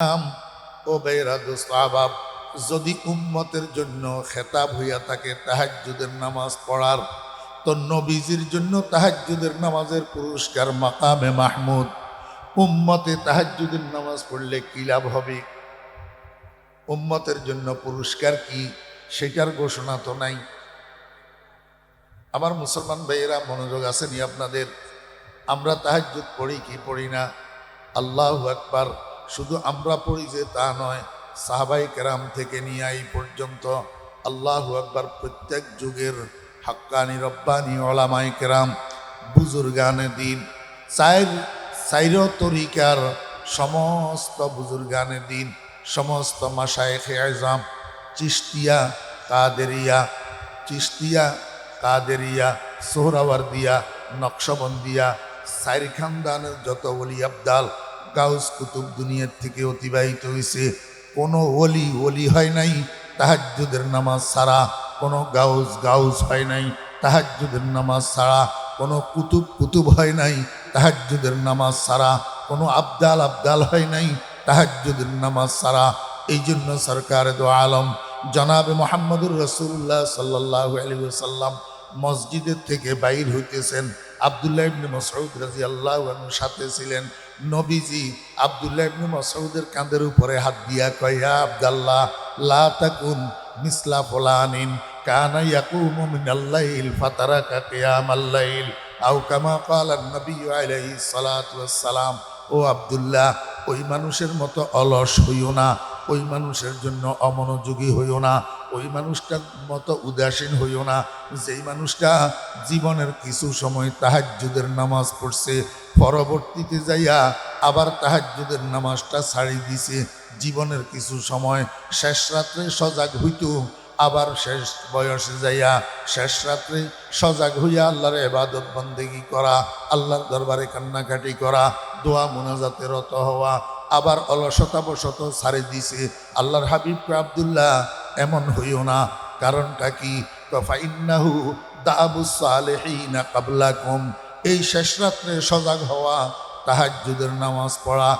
ও বেরা দোস্ত আহবাব, যদি উম্মতের জন্য খেতাব হইয়া থাকে তাহাজ্জুদের নামাজ পড়ার, তো নবীজির জন্য তাহাজ্জুদের নামাজের পুরস্কার মাকামে মাহমুদ। উম্মতে তাহাজ্জুদের নামাজ পড়লে কি লাভ হবে, উম্মতের জন্য পুরস্কার কি, সেটার ঘোষণা তো নাই। আমার মুসলমান ভাইয়েরা, মনোযোগ আসেনি আপনাদের? আমরা তাহাজ্জুদ পড়ি কি পড়ি না? আল্লাহু আকবার। শুধু আমরা পড়ি যে তা নয়, সাহাবাই কেরাম থেকে নিয়ে এই পর্যন্ত আল্লাহু আকবার প্রত্যেক যুগের হাক্কানি রব্বানি ওলামায়ে কেরাম, বুজুর্গানে দিন, চাইর তরিকার সমস্ত বুজুর্গানে দিন, সমস্ত মাশায়েখে আযম, চিশতিয়া, কাদেরিয়া, সোহরাওয়ার্দিয়া, নকশবন্দিয়া, সাইর খানদানের যত ওলি আবদাল, গাউস কুতুব দুনিয়ার থেকে অতিবাহিত হয়েছে। কোনো ওলি হয় নাই তাহাজ্জুদের নামাজ ছাড়া, কোনো গাউস হয় নাই তাহাজ্জুদের নামাজ ছাড়া, কোনো কুতুব হয় নাই তাহাজ্জুদের নামাজ ছাড়া, কোনো আবদাল হয় নাই তাহাজ্জুদের নামাজ ছাড়া। এই জন্য সরকার দো আলম জনাবে মোহাম্মদুর রাসূলুল্লাহ সাল্লাল্লাহু আলাইহি ওয়াসাল্লাম মসজিদের থেকে বাইর হইতেছেন। আব্দুল্লাহ ইবনে মাসউদ রাদিয়াল্লাহু আনহু সাথে ছিলেন। নবীজি আব্দুল্লাহ ইবনে মাসউদের কাঁধের উপরে হাত দিয়া কয়, ইয়া আব্দুল্লাহ, লা তাকুন মিসলা ফুলানিন কানা ইয়াকুমু মিনাল লাইল ফাতারাকা কিয়ামাল লাইল আও কামা ক্বালা নবী আলাইহিস সালাতু ওয়াস সালাম। ও আব্দুল্লাহ, ওই মানুষের মতো অলস হইও না, ওই মানুষের জন্য অমনোযোগী হইও না, ওই মানুষটার মতো উদাসীন হইও না, যেই মানুষটা জীবনের কিছু সময় তাহাজ্জুদের নামাজ পড়ছে, পরবর্তীতে যাইয়া আবার তাহাজ্জুদের নামাজটা ছাড়ি দিছে। জীবনের কিছু সময় শেষ রাত্রে সজাগ হইত, আবার শেষ বয়সে যাইয়া শেষ রাত্রে সজাগ হইয়া আল্লাহর ইবাদত বন্দেগী করা, আল্লাহর দরবারে কান্নাকাটি করা, দোয়া মুনাজাতে রত হওয়া, আবার অলসতাবশত ছাড়ে দিছে। আল্লাহর হাবিব আব্দুল্লাহ, এমন হইও না। কারণটা কি? ফাইন্নাহু দাবুস সালেহিনা কাবলাকুম, এই শেষ রাত্রে সজাগ হওয়া, তাহাজ্জুদের নামাজ পড়া,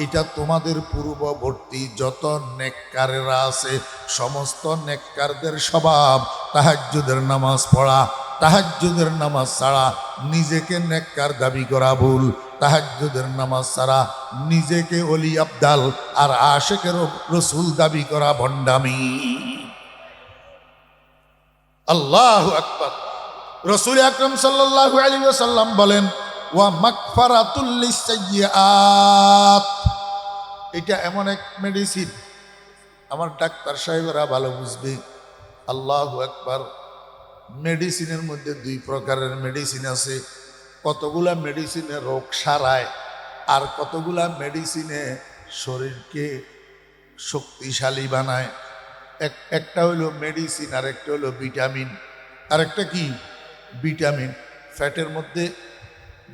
এটা তোমাদের পূর্ববর্তী যত নেককারেরা আছে সমস্ত নেককারদের স্বভাব তাহাজ্জুদের নামাজ পড়া। তাহাজ্জুদের নামাজ ছাড়া নিজেকে নেককার দাবি করা ভুল। তাহাজ্জুদের নামাজ ছাড়া নিজেকে ওলি আবদাল আর আশেকের রসুল দাবি করা ভণ্ডামি। আল্লাহু আকবার। রাসূল আকরাম সাল্লাল্লাহু আলাইহি ওয়াসাল্লাম বলেন, ওয়া মাগফিরাতুল লিসাইয়্যাত, এটা এমন এক মেডিসিন, আমার ডাক্তার সাহেবেরা ভালো বুঝবে। আল্লাহু আকবার। মেডিসিনের মধ্যে দুই প্রকারের মেডিসিন আছে। কতগুলা মেডিসিনে রোগ সারায়, আর কতগুলা মেডিসিনে শরীরকে শক্তিশালী বানায়। একটা হইল মেডিসিন, আর একটা হইল ভিটামিন। আর একটা কি? ভিটামিন। ফ্যাটের মধ্যে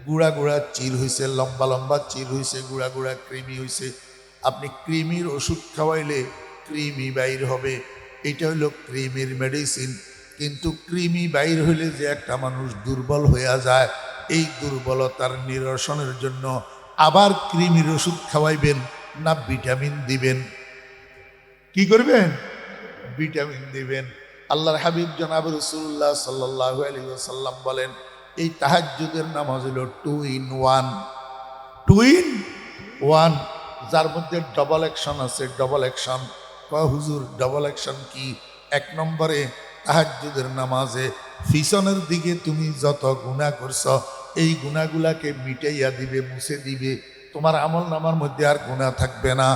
গুঁড়া গুঁড়া চির হয়েছে, লম্বা লম্বা চির হয়েছে, গুঁড়া গুঁড়া কৃমি হয়েছে। আপনি কৃমির ওষুধ খাওয়াইলে কৃমি বাইর হবে, এটা হইল কৃমির মেডিসিন। কিন্তু কৃমি বাইর হইলে যে একটা মানুষ দুর্বল হইয়া যায়, এই দুর্বলতার নিরসনের জন্য আবার কৃমির ওষুধ খাওয়াইবেন না ভিটামিন দিবেন? কি করবেন? ভিটামিন দিবেন। আল্লাহর হাবিব জনাব রাসূলুল্লাহ সাল্লাল্লাহু আলাইহি ওয়াসাল্লাম বলেন, এই তাহাজ্জুদের নামাজ হলো 2 in 1। 2 in 1, যার মধ্যে ডবল অ্যাকশন আছে। ডবল অ্যাকশন হুজুর, ডবল অ্যাকশন কি? এক নম্বরে তাহাজ্জুদের নামাজে পিছনের দিকে তুমি যত গুনাহ করছো, এই গুনাহগুলাকে মিটাইয়া দিবে, মুছে দিবে। তোমার আমল নামার মধ্যে আর গুনাহ থাকবে না।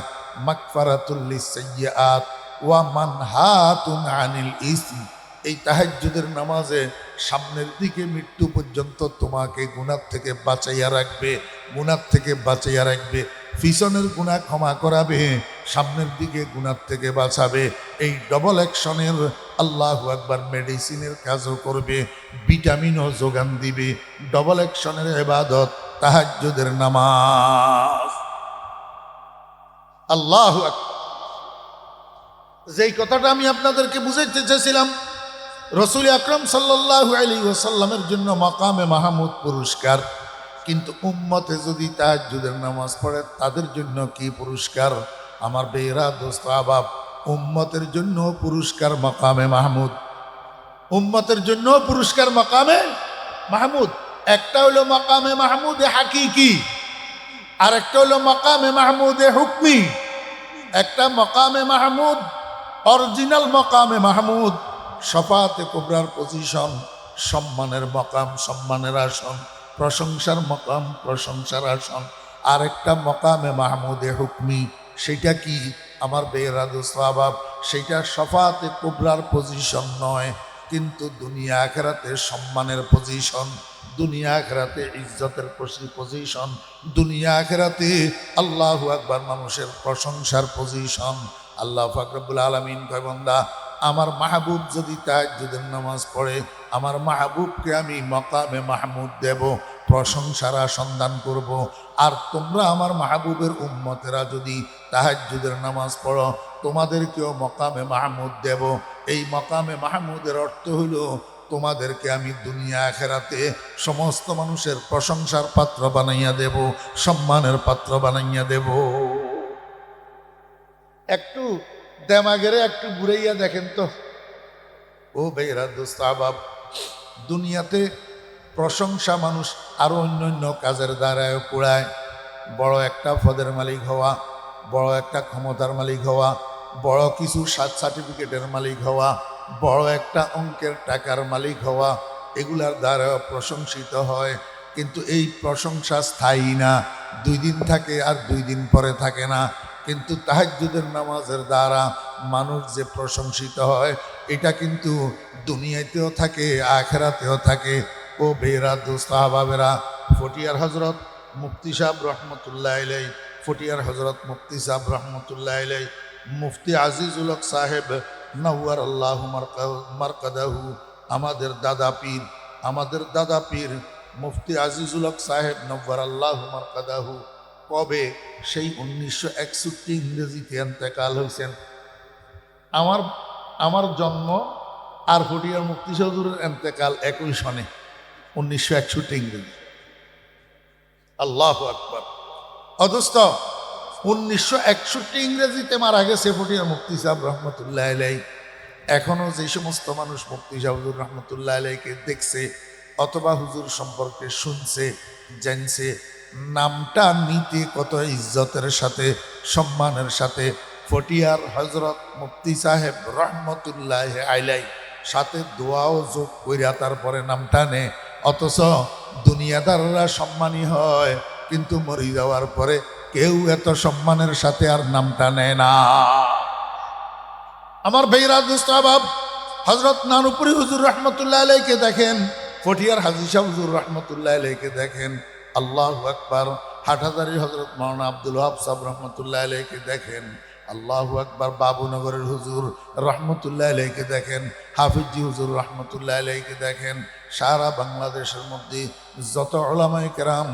মাগফিরাতুল লিসাইয়্যাত ওয়া মানহাতুন আনিল ইসম, এই তাহাজ্জুদের নামাজে সামনের দিকে মৃত্যু পর্যন্ত তোমাকে গুনাহ থেকে বাঁচাইয়া রাখবে, গুনাহ থেকে বাঁচাইয়া রাখবে। পিছনের গুনাহ ক্ষমা করাবে, সামনের দিকে গুনাহ থেকে বাঁচাবে। এই ডবল অ্যাকশনের আল্লাহু আকবার মেডিসিনের কাজও করবে, ভিটামিনও যোগান দিবে। ডবল অ্যাকশনের ইবাদত তাহাজ্জুদের নামাজ। আল্লাহু আকবার। যেই কথাটা আমি আপনাদেরকে বুঝাইতে চেয়েছিলাম, রাসূল আকরাম সাল্লাল্লাহু আলাইহি ওয়াসাল্লামের জন্য মাকামে মাহমুদ পুরস্কার, কিন্তু উম্মতে যদি তাহাজ্জুদের নামাজ পড়ে তাদের জন্য কি পুরস্কার? আমার বেরা দোস্ত আবাব, উম্মতের জন্য পুরস্কার মাকামে মাহমুদ, উম্মতের জন্য পুরস্কার মাকামে মাহমুদ। একটা হলো মাকামে মাহমুদে হাকিকি, আর একটা হলো মাকামে মাহমুদে হুকমি। একটা মাকামে মাহমুদ, অরিজিনাল মাকামে মাহমুদ, শফাতে কুবরার পজিশন, সম্মানের মাকাম, সম্মানের আসন, প্রশংসার মাকাম, প্রশংসার আসন। আর একটা মাকামে মাহমুদে হুকমি, সেটা কি আমার বেরাদু সাহাব, সেটা শফাতে কুবরার পজিশন নয়, কিন্তু দুনিয়া আখিরাতে সম্মানের পজিশন, দুনিয়া আখিরাতে ইজ্জতের পজিশন, দুনিয়া আখিরাতে আল্লাহু আকবার মানুষের প্রশংসার পজিশন। আল্লাহ পাক রব্বুল আলামিন কয়, বান্দা আমার মাহবুব যদি তাহাজ্জুদের নামাজ পড়ে, আমার মাহবুবকে আমি মাকামে মাহমুদ দেব, প্রশংসার সন্ধান করব। আর তোমরা আমার মাহবুবের উম্মতেরা যদি তাহাজ্জুদের নামাজ পড়ো, তোমাদেরকেও মাকামে মাহমুদ দেব। এই মাকামে মাহমুদের অর্থ হলো তোমাদেরকে আমি দুনিয়া আখিরাতে সমস্ত মানুষের প্রশংসার পাত্র বানাইয়া দেব, সম্মানের পাত্র বানাইয়া দেব। একটু দেমাগেরে একটু ঘুরাইয়া দেখেন তো ও বেরা দোস্ত আহবাব, দুনিয়াতে প্রশংসা মানুষ আরো অন্য অন্য কাজের দ্বারায় কুড়ায়। বড় একটা পদের মালিক হওয়া, বড় একটা ক্ষমতার মালিক হওয়া, বড় কিছু সার্টিফিকেটের মালিক হওয়া, বড় একটা অঙ্কের টাকার মালিক হওয়া, এগুলার দ্বারা প্রশংসিত হয়। কিন্তু এই প্রশংসা স্থায়ী না, 2 দিন থাকে আর 2 দিন পরে থাকে না। কিন্তু তাহাজ্জুদের নামাজের দ্বারা মানুষ যে প্রশংসিত হয়, এটা কিন্তু দুনিয়াতেও থাকে, আখিরাতেও থাকে। ও বেরা দোস্ত আহবাবেরা, ফটিয়ার হজরত মুফতি সাহেব রহমতুল্লাহ আলাই, ফটিয়ার হজরত মুফতি সাহেব রহমতুল্লাহ আলাই, মুফতি আজিজুল হক সাহেব নওয়ার আল্লাহ মারকাদাহু, আমাদের দাদা পীর, আমাদের দাদা পীর মুফতি আজিজুল হক সাহেব নওয়ার আল্লাহ মারকাদাহু কবে সেই 1961 ইংরেজিতে এন্তেকাল হয়েছেন। আমার জন্ম আর ফটিয়ার মুফতি হুজুরের এন্তেকাল একই সনে, 1961 ইংরেজি। আল্লাহু আকবার। অথচ 1961 ইংরেজিতে মারা গেছে ফটিয়ার মুফতি সাহেব রহমতুল্লাহ আলাই। এখনো যে সমস্ত মানুষ মুফতি সাহেব হুজুর রহমতুল্লাহ আলাইকে দেখছে অথবা হুজুর সম্পর্কে শুনছে, জানছে, নামটা নিতে কত ইজ্জতের সাথে, সম্মানের সাথে ফটিয়ার হজরত মুফতি সাহেব রহমতুল্লাহ আলাই সাথে দোয়াও যোগ কইরা তারপরে নামটা নে। অথচ দুনিয়াদাররা সম্মানী হয়, কিন্তু মরে যাওয়ার পরে কেউ এত সম্মানের সাথে আর নামটা নেয় না। আমার ভাইরা দোস্ত আহবাব, হজরত নানুপুরি হুজুর রহমতুল্লাহ আলাইকে দেখেন, ফটিয়ার হাজী সাহেব হুজুর রহমতুল্লাহ আলাইকে দেখেন, আল্লাহু আকবার। হাটহাজারী হজরত মাওলানা আব্দুল ওয়াহাব সাহেব রহমতুল্লাহ আলাইকে দেখেন, আল্লাহু আকবার। বাবুনগরের হুজুর রহমতুল্লাহ আলাইকে দেখেন, হাফিজি হুজুর রহমতুল্লাহ আলাইকে দেখেন। সারা বাংলাদেশের মধ্যে যত উলামায়ে কেরাম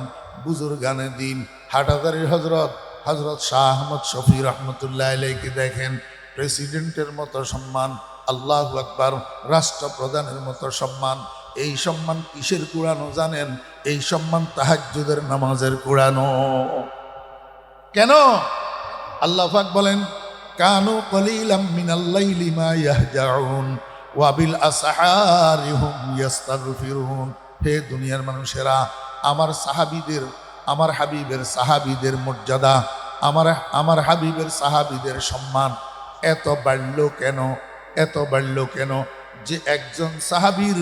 বুজুর্গানে দিন, হাটহাজারীর হজরত শাহ আহমদ শফি রহমতুল্লাহ আলাইকে দেখেন। প্রেসিডেন্টের মতো সম্মান, আল্লাহু আকবার, রাষ্ট্রপ্রধানের মতো সম্মান। এই সম্মান কিসের কুড়ানো জানেন? এই সম্মান তাহাজ্জুদের নামাজের কুড়ানো। কেন? আল্লাহ পাক বলেন, কানু কলিলাম মিনাল লাইলি মা ইয়াহজাউন ওয়া বিল আসহারি হুম ইস্তাগফিরুন। হে দুনিয়ার মানুষেরা, আমার সাহাবীদের, আমার হাবিবের সাহাবীদের মর্যাদা, আমার হাবিবের সাহাবীদের সম্মান এত বাড়ল কেন? এত বাড়ল কেন যে একজন সাহাবীর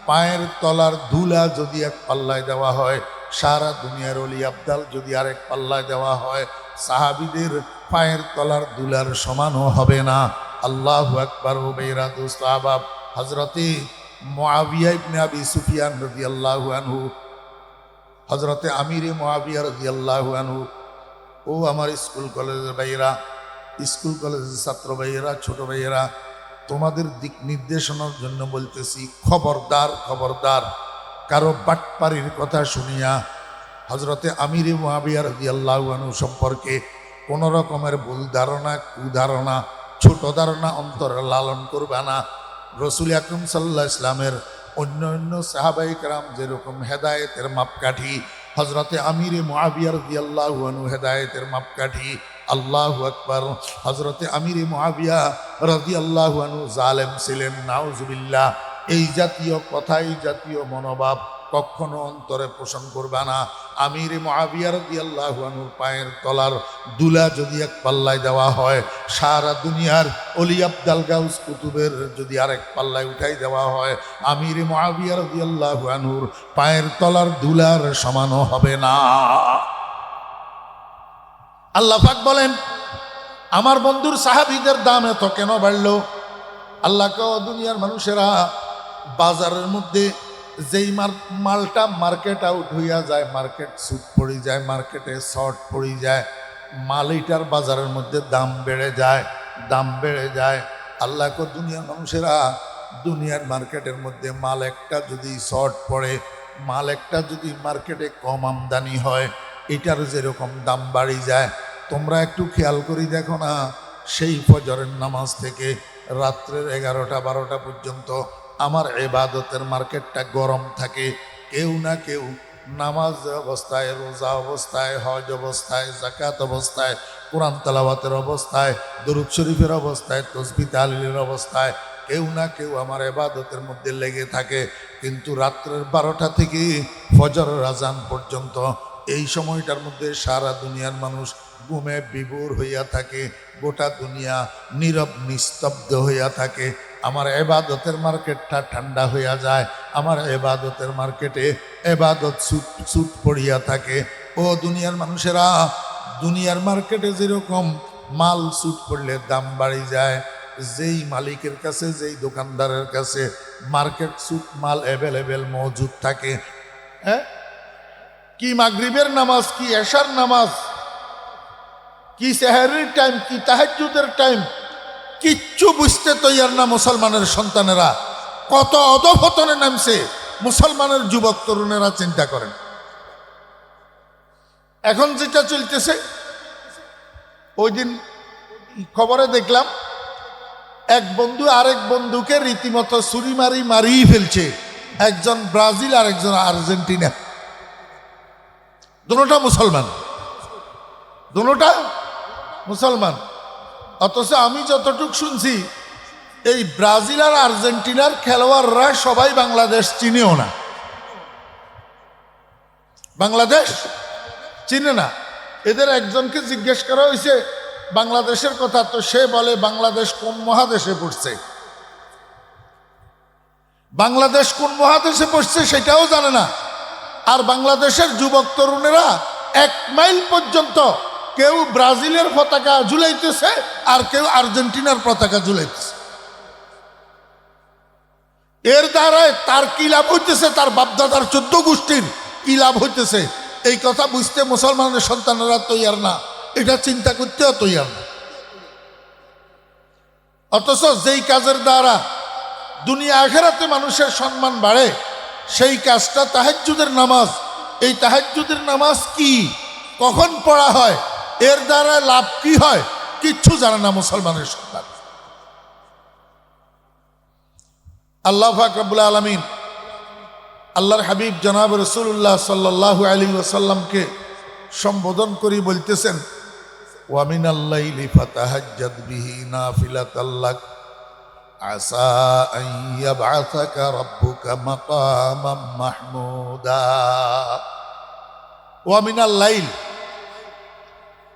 পায়ের তলার ধুলা যদি এক পাল্লায় দেওয়া হয়, সারা দুনিয়ার অলি আবদাল যদি আরেক পাল্লায় দেওয়া হয়, সাহাবীদের পায়ের তলার দুলার সমানও হবে না। আল্লাহু আকবার। ও বেরা দোস্ত আহবাব, হজরতে মুআবিয়া ইবনে আবি সুফিয়ান রাদিয়াল্লাহু আনহু, হজরতে আমিরে মুআবিয়া রাদিয়াল্লাহু আনহু, ও আমার স্কুল কলেজের ভাইয়েরা, স্কুল কলেজের ছাত্র ভাইয়েরা, ছোট ভাইয়েরা, তোমাদের দিক নির্দেশনার জন্য বলতেছি, খবরদার, খবরদার, কারো বাটপাড়ির কথা শুনিয়া হজরতে আমিরে মুআবিয়া রাদিয়াল্লাহু আনহু সম্পর্কে কোন রকমের ভুল ধারণা, কুধারণা, ছোট ধারণা অন্তরে লালন করবে না। রসুল আকরাম সাল্লাল্লাহু আলাইহি ইসলামের অন্য অন্য সাহাবায়ে কেরাম যেরকম হেদায়েতের মাপকাঠি, হজরতে আমিরে মুআবিয়া রাদিয়াল্লাহু আনহু হেদায়েতের মাপকাঠি। আল্লাহু আকবার। হযরতে আমির মুআবিয়া রাদিয়াল্লাহু আনহু জালেম ছিলেন, নাউজুবিল্লাহ। এই জাতীয় কথা, এই জাতীয় মনোভাব কখনো অন্তরে পোষণ করবে না। আমির মুআবিয়া রাদিয়াল্লাহু আনহুর পায়ের তলার দুলা যদি এক পাল্লায় দেওয়া হয়, সারা দুনিয়ার অলি আব্দাল গাউস কুতুবের যদি আরেক পাল্লায় উঠাই দেওয়া হয়, আমির মুআবিয়া রাদিয়াল্লাহু আনহুর পায়ের তলার দুলার সমানও হবে না। আল্লাহ পাক বলেন, আমার বন্ধুর সাহাবীদের দাম এত কেন বাড়লো? আল্লাহকে দুনিয়ার মানুষেরা বাজারের মধ্যে যেই মালটা মার্কেট আউট হইয়া যায়, মার্কেট সুট পড়ে যায়, মার্কেটে শর্ট পড়ে যায়, মাল এটার বাজারের মধ্যে দাম বেড়ে যায়, দাম বেড়ে যায়। আল্লাহকে দুনিয়ার মানুষেরা দুনিয়ার মার্কেটের মধ্যে মাল একটা যদি শর্ট পড়ে, মাল একটা যদি মার্কেটে কম আমদানি হয়, এটার যেরকম দাম বাড়ি যায়। তোমরা একটু খেয়াল করি দেখো না, সেই ফজরের নামাজ থেকে রাত্রের 11টা-12টা পর্যন্ত আমার ইবাদতের মার্কেটটা গরম থাকে। কেউ না কেউ নামাজ অবস্থায়, রোজা অবস্থায়, হজ অবস্থায়, যাকাত অবস্থায়, কোরআন তেলাওয়াতের অবস্থায়, দরুদ শরীফের অবস্থায়, তাসবিহ তাহলিলের অবস্থায় কেউ না কেউ আমার ইবাদতের মধ্যে লেগে থাকে। কিন্তু রাত্রের 12টা থেকে ফজরের আজান পর্যন্ত এই সময়টার মধ্যে সারা দুনিয়ার মানুষ ঘুমে বিভোর হইয়া থাকে, গোটা দুনিয়া নীরব নিস্তব্ধ হইয়া থাকে। আমার ইবাদতের মার্কেটটা ঠান্ডা হইয়া যায়, আমার ইবাদতের মার্কেটে ইবাদত সুট পড়িয়া থাকে। ও দুনিয়ার মানুষেরা, দুনিয়ার মার্কেটে যেরকম মাল সুট পড়লে দাম বাড়ি যায়, যেই মালিকের কাছে, যেই দোকানদারের কাছে মার্কেট সুট মাল অ্যাভেলেবেল মজুদ থাকে, হ্যাঁ, কি মাগরিবের নামাজ, কি এশার নামাজ, কি সেহরির টাইম, কি তাহাজ্জুদের টাইম, কিচ্ছু বুঝতে তৈয়ার না মুসলমানের সন্তানেরা। কত অধঃপতনে নামছে মুসলমানের যুবক তরুণেরা, চিন্তা করেন। এখন যেটা চলতেছে, ওই দিন খবরে দেখলাম এক বন্ধু আরেক বন্ধুকে রীতিমতো ছুরি মারিয়ে ফেলছে। একজন ব্রাজিল আর একজন আর্জেন্টিনা, দুটোটা মুসলমান, দুটোটা মুসলমান। অথচ আমি যতটুক শুনছি, এই ব্রাজিল আর আর্জেন্টিনার খেলোয়াড়রা সবাই বাংলাদেশ চিনেও না, বাংলাদেশ চিনে না। এদের একজনকে জিজ্ঞেস করা হয়েছে বাংলাদেশের কথা, তো সে বলে বাংলাদেশ কোন মহাদেশে পড়ছে, বাংলাদেশ কোন মহাদেশে পড়ছে সেটাও জানে না। আর বাংলাদেশের যুবক তরুণেরা 1 মাইল পর্যন্ত কেউ ব্রাজিলের পতাকা ঝুলাইতেছে আর কেউ আর্জেন্টিনার পতাকা ঝুলাইতেছে। এর দ্বারায় তার কি লাভ হইতেছে, তার বাপদাদার 14 গোষ্ঠীর কি লাভ হইতেছে, এই কথা বুঝতে মুসলমানের সন্তানেরা তৈয়ার না, এটা চিন্তা করতেও তৈয়ার না। অথচ যেই কাজের দ্বারা দুনিয়া আখিরাতে মানুষের সম্মান বাড়ে, সেই কাজটা তাহাজ্জুদের নামাজ। এই তাহাজ্জুদের নামাজ কি, কখন পড়া হয়, এর দ্বারা লাভ কি হয়, কিচ্ছু জানে না মুসলমানের সন্তান। আল্লাহ পাক রব্বুল আলামিন আল্লাহর হাবিব জনাব রাসূলুল্লাহ সাল্লাল্লাহু আলাইহি ওয়াসাল্লামকে সম্বোধন করি বলতেছেন, ওয়া মিনাল লাইলি ফাতাহাজ্জাদ বিহি নাফিলাতাল লাক আসা আন ইয়াবআসাকা রাব্বুকা মাকামাম মাহমুদা। ওয়া মিনাল লাইল,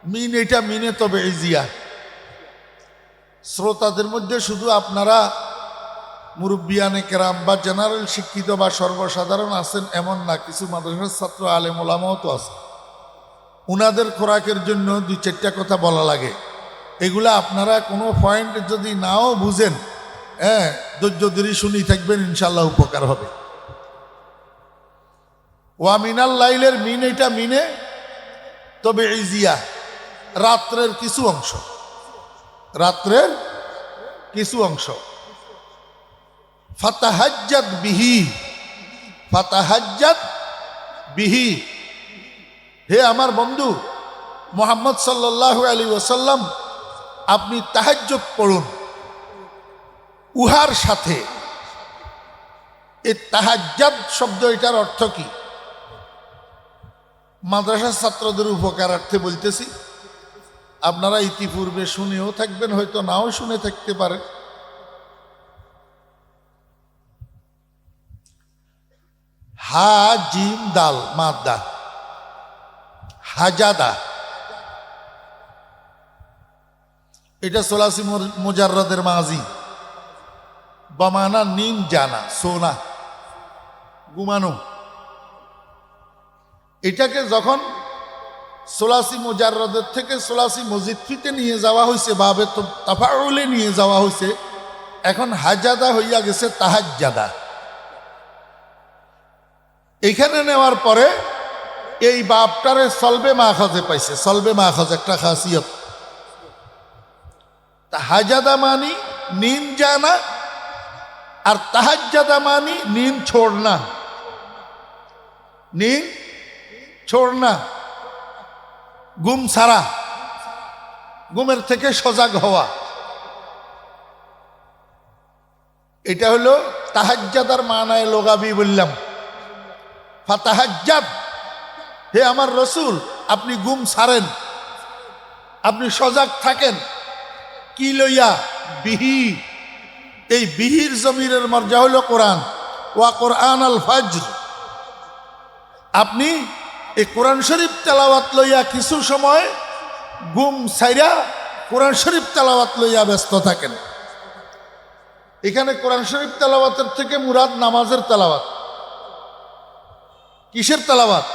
মিন এটা মিনে তবে ইজিয়া। শ্রোতাদের মধ্যে শুধু আপনারা মুরব্বিয়ানে কেরাম বা জেনারেল শিক্ষিত বা সর্বসাধারণ আছেন এমন না, কিছু মাদ্রাসার ছাত্র আলেম ওলামাও তো আছে। উনাদের খোরাকের জন্য 2-4টা কথা বলা লাগে। এগুলা আপনারা কোনো পয়েন্ট যদি নাও বুঝেন, হ্যাঁ, ধৈর্য ধরে শুনি থাকবেন, ইনশাল্লাহ উপকার হবে। ওয়া মিনাল লাইলের মিন এটা মিনে তবে ইজিয়া, রাত্রের কিছু অংশ, রাত্রের কিছু অংশ। ফাতাহাজ্জাদ বিহি, ফাতাহাজ্জাদ বিহি, হে আমার বন্ধু মুহাম্মদ সাল্লাল্লাহু আলাইহি ওয়াসাল্লাম, আপনি তাহাজ্জুদ পড়ুন উহার সাথে। এই তাহাজ্জুদ শব্দ এটার অর্থ কি? মাদ্রাসার ছাত্রদের উপকারার্থে বলতেছি, আপনারা ইতিপূর্বে শুনেও থাকবেন, হয়তো নাও শুনে থাকতে পারেন। হা জিম দাল মাদ্দা, হাজাদা, এটা সোলাসি মুজাররাদের মাজি। বামানা নিম জানা, সোনা, ঘুমানো। এটাকে যখন সোলাসি মুজাররাদের থেকে সোলাসি মজিদফিতে নিয়ে যাওয়া হয়েছে, বাবে তাফাউলে নিয়ে যাওয়া হয়েছে, এখন হাজাদা হইয়া গেছে তাহাজ্জাদা। এইখানে নেওয়ার পরে এই বাপটারে সলবে মাখাজে পাইছে। সলবে মাখাজ একটা খাসিয়ত। হাজাদা মানি নিন জানা, আর তাহাজ্জাদা মানি নিন ছোড়না। নিন ছোড়না, গুম ছাড়া, গুমের থেকে সজাগ হওয়া। এটা হলো তাহাজ্জাদার মানায় লোগাবি বললাম। ফাতাহাজ্জাদ, হে আমার রসুল, আপনি গুম ছাড়েন, আপনি সজাগ থাকেন। কি লইয়া? বিহি। এই বিহির জমিরের মর্যা হলো কোরআন। ওয়া কোরআন আল ফাজর। আপনি এই কোরআন শরীফ তেলাওয়াত লইয়া কিছু সময় গুম ছাইরা কোরআন শরীফ তেলাওয়াত লইয়া ব্যস্ত থাকেন। এখানে কোরআন শরীফ তেলাওয়াতের থেকে মুরাদ নামাজের তেলাওয়াত। কিসের তেলাওয়াত?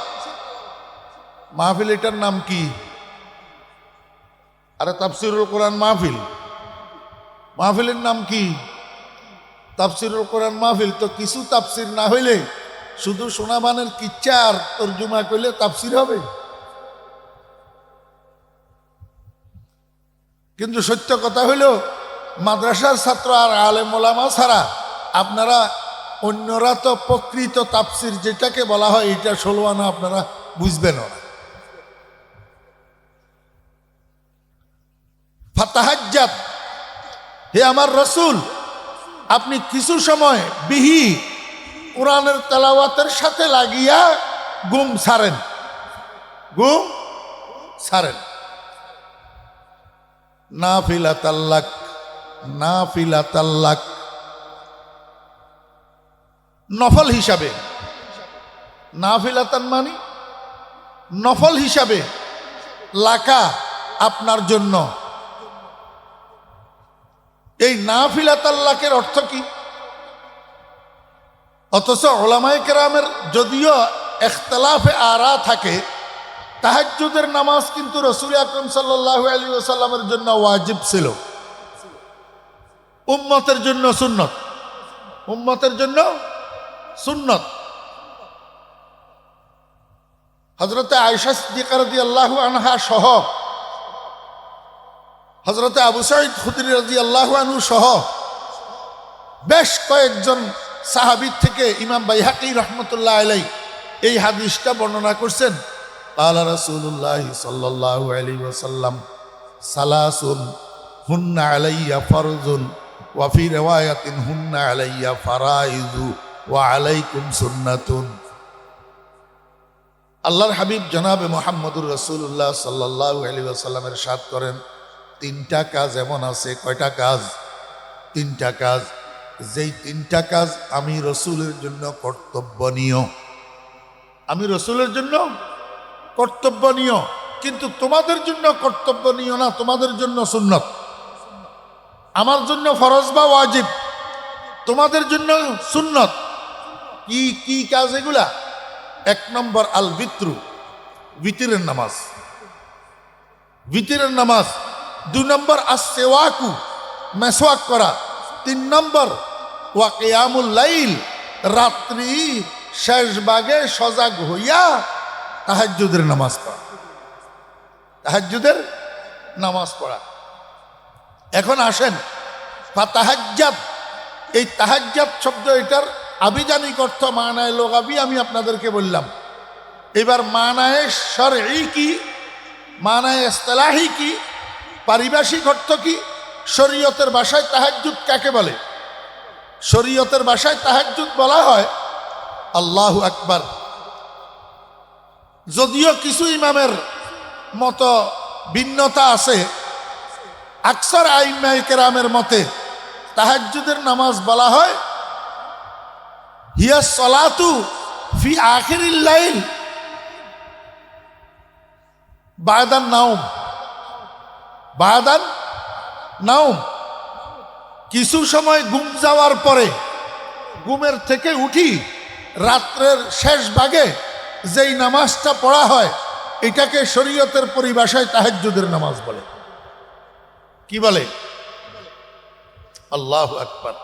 মাহফিল, এটার নাম কি? আরে তাফসিরুল কোরআন মাহফিল। মাহফিলের নাম কি? তাফসিরুল কোরআন মাহফিল। তো কিছু তাফসির না হইলে শুধু শোনাবানের কিচ্ছা আর তর্জমা করলে তাফসির হবে? কিন্তু সত্য কথা হইল, মাদ্রাসার ছাত্র আর আলেম ওলামা ছাড়া আপনারা অন্যরা তো প্রকৃত তাফসির যেটাকে বলা হয় এটা 16 আনা আপনারা বুঝবেন না। ফাতাহাজ্জাদ, হে আমার রসুল, আপনি কিছু সময় বিহি কোরআনের তেলাওয়াতের সাথে লাগিয়া গুম ছাড়েন, গুম ছাড়েন। নাফিলাতাল্লাক, নাফিলাতাল্লাক, নফল হিসাবে। নাফিলাতান মানি নফল হিসাবে, লাকা আপনার জন্য। এই নাফিলাতাল্লাকের অর্থ কি? অথচ ওলামায়ে কেরামের যদিও ইখতিলাফে আরা থাকে, তাহাজ্জুদের নামাজ কিন্তু রাসূল আকরাম সাল্লাল্লাহু আলাইহি ওয়াসাল্লামের জন্য ওয়াজিব ছিল, উম্মতের জন্য সুন্নত। উম্মতের জন্য সুন্নত। হযরতে আয়েশা সিদ্দিকা রাদিয়াল্লাহু আনহা সহ, হযরতে আবু সাঈদ খুদরি রাদিয়াল্লাহু আনহু সহ বেশ কয়েকজন সাহাবী থেকে ইমাম বাইহাকী রাহমাতুল্লাহ আলাইহি এই হাদিসটা বর্ণনা করছেন। قال رسول الله صلى الله عليه وسلم ثلاث هن علي فرض وفي رواية هن علي فرائض وعليكم سنة। আল্লাহর হাবিব জনাবে মুহাম্মদুর রাসূলুল্লাহ সাল্লাল্লাহু আলাইহি ওয়াসাল্লাম ইরশাদ করেন, তিনটা কাজ এমন আছে। কয়টা কাজ? তিনটা কাজ। যেই তিনটা কাজ আমি রসুলের জন্য কর্তব্যনীয়। আমি রসুলের জন্য কর্তব্যনীয়, কিন্তু তোমাদের জন্য কর্তব্যনীয় না, তোমাদের জন্য সুন্নত। আমার জন্য ফরজ বা ওয়াজিব, তোমাদের জন্য সুন্নত। কি কি কাজ এগুলা? 1 নম্বর আল বিত্রু, বিতিরের নামাজ, বিতিরের নামাজ। 2 নম্বর আসওয়াকু, মেসওয়াক করা। 3 নম্বর ওয়া কিয়ামুল লাইল, রাত্রি শেষ ভাগে সজাগ হইয়া তাহাজ্জুদের নামাজ পড়া। তাহাজ্জুদের নামাজ পড়া। এখন আসেন, ফাতাহাজ্জাদ, এই তাহাজ্জাদ শব্দ এটার আবিধানিক অর্থ মানায় লোগাবি আমি আপনাদেরকে বললাম। এবার মানায় শরঈ কি, মানায় ইসতিলাহি কি, পারিভাষিক অর্থ কি? শরীয়তের ভাষায় তাহাজ্জুদ কাকে বলে? শরীয়তের ভাষায় তাহাজ্জুদ বলা হয় আল্লাহু আকবার। যদিও কিছু ইমামের মতো ভিন্নতা আছে। আকসার আইম্মায়ে কেরামের মতে তাহাজ্জুদের নামাজ বলা হয় হিয়া সলাতু ফি আখিরিল লাইল বাদান নাওম, বাদান নাওম, কিছু সময় ঘুম যাওয়ার পরে, ঘুমের থেকে উঠি রাত্রের শেষ ভাগে যেই নামাজটা পড়া হয় এটাকে শরীয়তের পরিভাষায় তাহাজ্জুদের নামাজ বলে। কি বলে? আল্লাহু আকবার।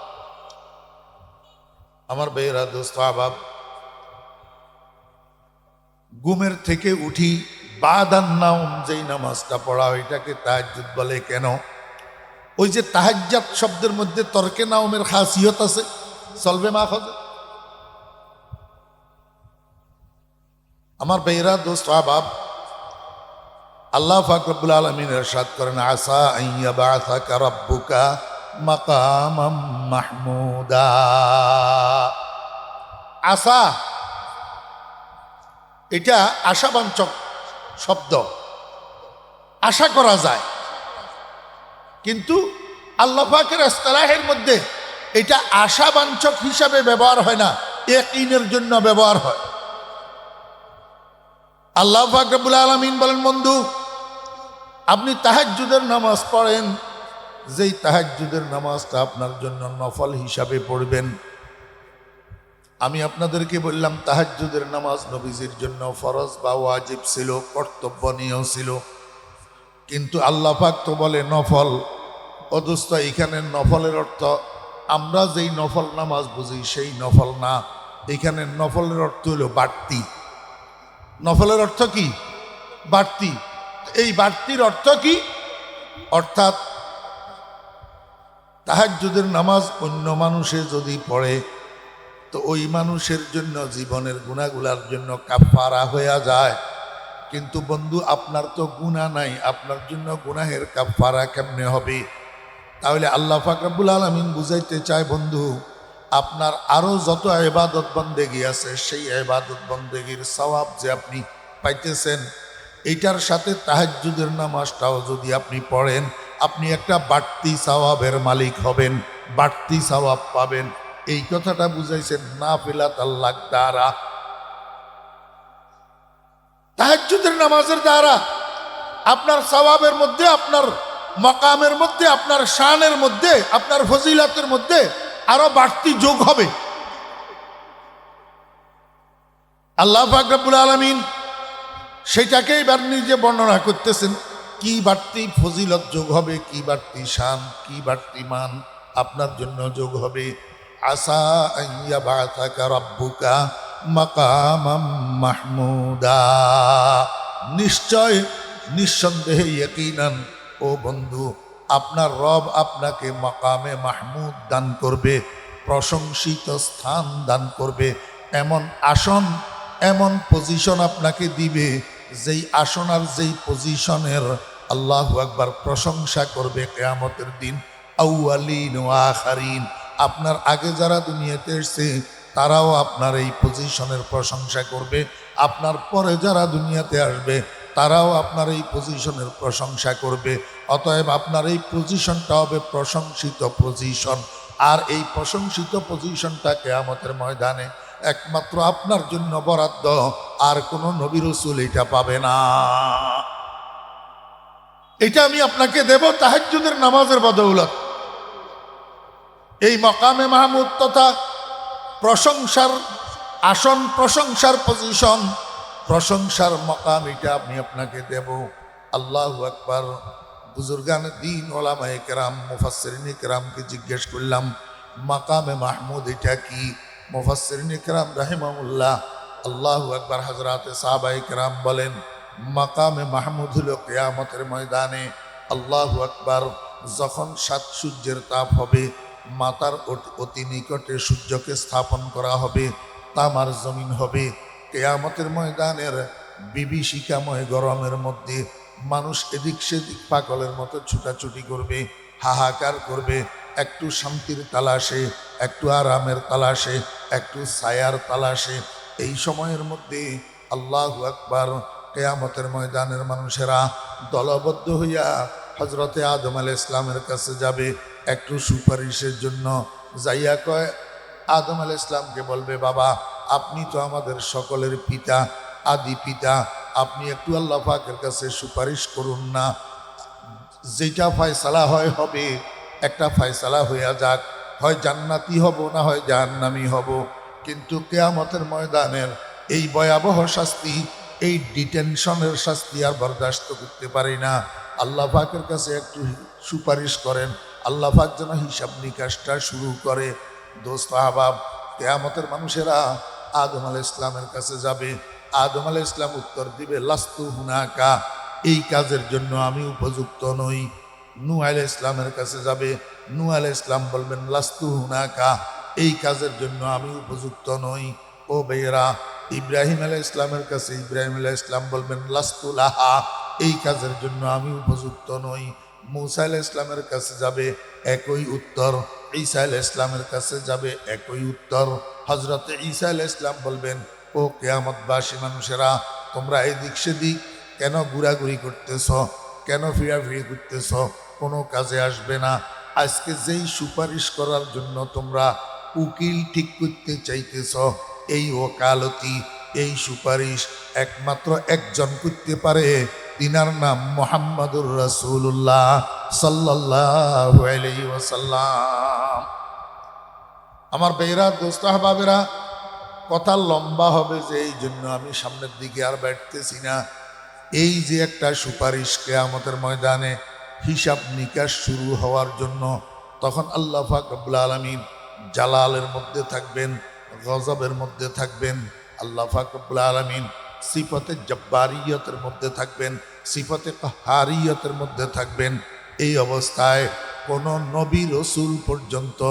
আমার ভাইয়েরা, দোস্ত আহবাব, ঘুমের থেকে উঠি বাদান নাওম যেই নামাজটা পড়া হয় এটাকে তাহাজ্জুদ বলে। কেন? ওই যে তাহাজ্জুদ শব্দের মধ্যে তরকে নাওমের খাসিয়ত আছে, চলবে মাখজে। আমার ভাইয়েরা, দোস্ত আহবাব, আল্লাহ পাক রব্বুল আলামিন ইরশাদ করেন আসা আইয়া বাআসাকা রাব্বুকা মাকামাম মাহমুদা। আসা এটা আশাবাঞ্চক শব্দ, আশা করা যায়, কিন্তু আল্লাহ পাকের ইসতিলাহের মধ্যে এটা আশাবাঞ্চক হিসাবে ব্যবহার হয় না, ইয়াকিনের জন্য ব্যবহার হয়। আল্লাহ পাক রব্বুল আলামিন বলেন, বন্ধু আপনি তাহাজ্জুদের নামাজ পড়েন, যেই তাহাজ্জুদের নামাজটা আপনার জন্য নফল হিসাবে পড়বেন। আমি আপনাদেরকে বললাম তাহাজ্জুদের নামাজ নবীজির জন্য ফরজ বা ওয়াজিব ছিল, কর্তব্যনীয় ছিল, কিন্তু আল্লাহ পাক তো বলে নফল। অথচ এখানে নফলের অর্থ আমরা যেই নফল নামাজ বুঝি সেই নফল না, এখানে নফলের অর্থ হলো বাড়তি। নফলের অর্থ কি? বাড়তি। এই বাড়তির অর্থ কি? অর্থাৎ তাহাজ্জুদের নামাজ অন্য মানুষে যদি পড়ে তো ওই মানুষের জন্য জীবনের গুনাহগুলার জন্য কাফারা হয়ে যায়। কিন্তু বন্ধু আপনার তো গুনাহ নাই, আপনার জন্য গুনাহের কাফারা কেমনে হবে? তাহলে আল্লাহ পাক রব্বুল আলামিন বুঝাইতে চায়, বন্ধু আপনার আরো যত ইবাদত বন্দেগী আছে সেই ইবাদত বন্দেগীর সওয়াব যে আপনি পাইতেছেন, এইটার সাথে তাহাজ্জুদের নামাজটাও যদি আপনি পড়েন আপনি একটা বাড়তি সওয়াবের মালিক হবেন, বাড়তি সওয়াব পাবেন। এই কথাটা বুঝাইছেন নাফিলাত আল্লাহ দ্বারা। তাহাজ্জুদের নামাজের দ্বারা আপনার সওয়াবের মধ্যে, আপনার মাকামের মধ্যে, আপনার শানের মধ্যে, আপনার ফজিলতের মধ্যে আরো বাড়তি যোগ হবে। আল্লাহ পাক রব্বুল আলামিন সেটাকে এবার নিজে বর্ণনা করতেছেন, কি বাড়তি ফজিলত যোগ হবে, কি বাড়তি শান, কি বাড়তি মান আপনার জন্য যোগ হবে। আসা আইয়া বাআসাকা রাব্বুকা মাকামাম মাহমুদা। নিশ্চয়, নিঃসন্দেহে, ইয়াকিনান ও বন্ধু, আপনার রব আপনাকে মাকামে মাহমুদ দান করবে, প্রশংসিত স্থান দান করবে, এমন আসন, এমন পজিশন আপনাকে দিবে যেই আসন আর যেই পজিশনের আল্লাহু আকবার প্রশংসা করবে কিয়ামতের দিন আউয়ালিন ওয়া আখিরিন। আপনার আগে যারা দুনিয়াতে এসেছে তারাও আপনার এই পজিশনের প্রশংসা করবে, আপনার পরে যারা দুনিয়াতে আসবে তারাও আপনার এই পজিশনের প্রশংসা করবে। অতএব আপনার এই পজিশনটা হবে প্রশংসিত পজিশন, আর এই প্রশংসিত পজিশনটা কিয়ামতের ময়দানে একমাত্র আপনার জন্য বরাদ্দ, আর কোনো নবী রাসূল এটা পাবে না। এটা আমি আপনাকে দেব তাহাজ্জুদের নামাজের বদৌলত। এই মাকামে মাহমুদ তথা প্রশংসার আসন, প্রশংসার পজিশন, প্রশংসার মাকাম, এটা আমি আপনাকে দেব। আল্লাহু আকবার। বুজুর্গান দ্বীন ওলামায়ে কেরাম, মুফাসসিরিনে কেরামকে জিজ্ঞেস করলাম মাকামে মাহমুদ এটা কি? মুফাসসিরিনে কেরাম রাহিমাহুল্লাহ, আল্লাহু আকবার, হযরতে সাহাবায়ে কেরাম বলেন মাকামে মাহমুদ হলো কিয়ামতের ময়দানে, আল্লাহু আকবার, যখন সাত সূর্যের তাপ হবে, মাতার অতি নিকটে সূর্যকে স্থাপন করা হবে, তামার জমিন হবে, কিয়ামতের ময়দানের বিভীষিকাময় গরমের মধ্যে মানুষ এদিক সেদিক পাগলের মতো ছুটাছুটি করবে, হাহাকার করবে, একটু শান্তির তালাশে, একটু আরামের তালাশে, একটু ছায়ার তালাশে। এই সময়ের মধ্যে আল্লাহু আকবার কিয়ামতের ময়দানের মানুষেরা দলবদ্ধ হইয়া হজরতে আদম আলাইহিস ইসলামের কাছে যাবে একটু সুপারিশের জন্য। যাইয়া কয়, আদম আলাইহিস ইসলামকে বলবে, বাবা আপনি তো আমাদের সকলের পিতা, আদি পিতা, আপনি একটু আল্লাহ পাকের কাছে সুপারিশ করুন না, যেটা ফয়সালা হয় হবে, একটা ফয়সালা হইয়া যাক, হয় জান্নাতি হব না হয় জাহান্নামী হব। কিন্তু কিয়ামতের ময়দানের এই ভয়াবহ শাস্তি, এই ডিটেনশনের শাস্তি আর বরদাস্ত করতে পারি না। আল্লাহ পাকের কাছে একটু সুপারিশ করেন, আল্লাহ পাক যেন হিসাব নিকাশটা শুরু করে। দোস্ত আহবাব, কিয়ামতের মানুষেরা আদম আলাইহিস ইসলামের কাছে যাবে। আদম আলাইহিস ইসলাম উত্তর দিবে, লাস্তু হুনাকা, এই কাজের জন্য আমি উপযুক্ত নই। নূহ আলাইহিস ইসলামের কাছে যাবে। নূহ আলাইহিস ইসলাম বলবেন, লাস্তু হুনাকা, এই কাজের জন্য আমি উপযুক্ত নই। ও বেয়েরা, ইব্রাহিম আলাইহিস ইসলামের কাছে ইব্রাহিম আলাইহিস ইসলাম বলবেন, লাস্তু লাহা, এই কাজের জন্য আমি উপযুক্ত নই। মূসা আলাইহিস ইসলামের কাছে যাবে, একই উত্তর। ঈসা আলাইহিস ইসলামের কাছে যাবে, একই উত্তর। হযরতে ঈসা আলাইহিস ইসলাম বলবেন, ও কিয়ামতবাসী মানুষেরা, তোমরা এদিক সেদিক কেন ঘোরাঘুরি করতেছ, কেন ফিরাফিরি করতেছ, কোনো কাজে আসবে না। আজকে যেই সুপারিশ করার জন্য তোমরা উকিল ঠিক করতে চাইতেছ, এই ওকালতি, এই সুপারিশ একমাত্র একজন করতে পারে, তিনার নাম মুহাম্মাদুর রাসূলুল্লাহ সাল্লাল্লাহু আলাইহি ওয়াসাল্লাম। আমার বেয়েরা, দোস্ত আহবাবেরা, কথা লম্বা হবে যে এই জন্য আমি সামনের দিকে আর বাড়তেছি না। এই যে একটা সুপারিশ কিয়ামতের ময়দানে হিসাব নিকাশ শুরু হওয়ার জন্য, তখন আল্লাহ পাক রব্বুল আলামিন জালালের মধ্যে থাকবেন, গজবের মধ্যে থাকবেন। আল্লাহ পাক রব্বুল আলামিন সিফতে জব্বারিয়তের মধ্যে থাকবেন, সিফতে কাহারিয়তের মধ্যে থাকবেন। এই অবস্থায় কোন নবী রসুল পর্যন্ত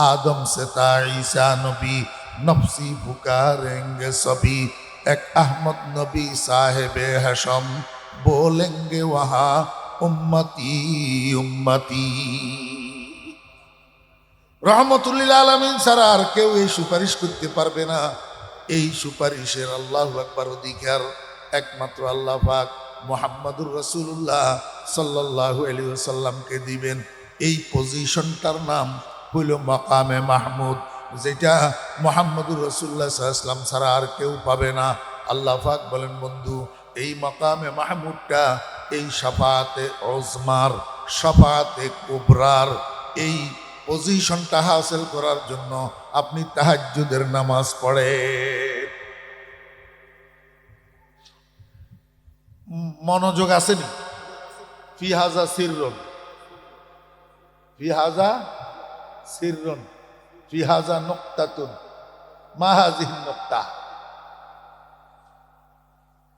आदम से ता ईसा नबी नफसी पुकारेंगे सभी, एक अहमद नबी साहेबे हशम बोलेंगे वहाँ उम्मती उम्मती। रहमतुल्लिल आलमीन ছাড়া আর কেউ এই সুপারিশ করতে পারবে না। এই সুপারিশের আল্লাহু আকবার অধিকার একমাত্র আল্লাহ পাক মুহাম্মদুর রাসূলুল্লাহ সাল্লাল্লাহু আলাইহি ওয়াসাল্লামকে দিবেন। এই পজিশনটার নাম হইল মাকামে মাহমুদ, যেটা মুহাম্মদুর রাসূলুল্লাহ সাল্লাল্লাহু আলাইহি ওয়াসাল্লাম ছাড়া আর কেউ পাবে না। আল্লাহ পাক বলেন, বন্ধু এই মাকামে মাহমুদটা, এই শাফাতে ওজমার, শাফাতে কুবরার এই পজিশনটা হাসিল করার জন্য আপনি তাহাজ্জুদের নামাজ পড়ে। মনোযোগ আসেনি? ফি হাজা সিররুন, ফি হাজা সিররুন, ফি হাজা নুকতাতুন, মা হাযিহি নুকতা।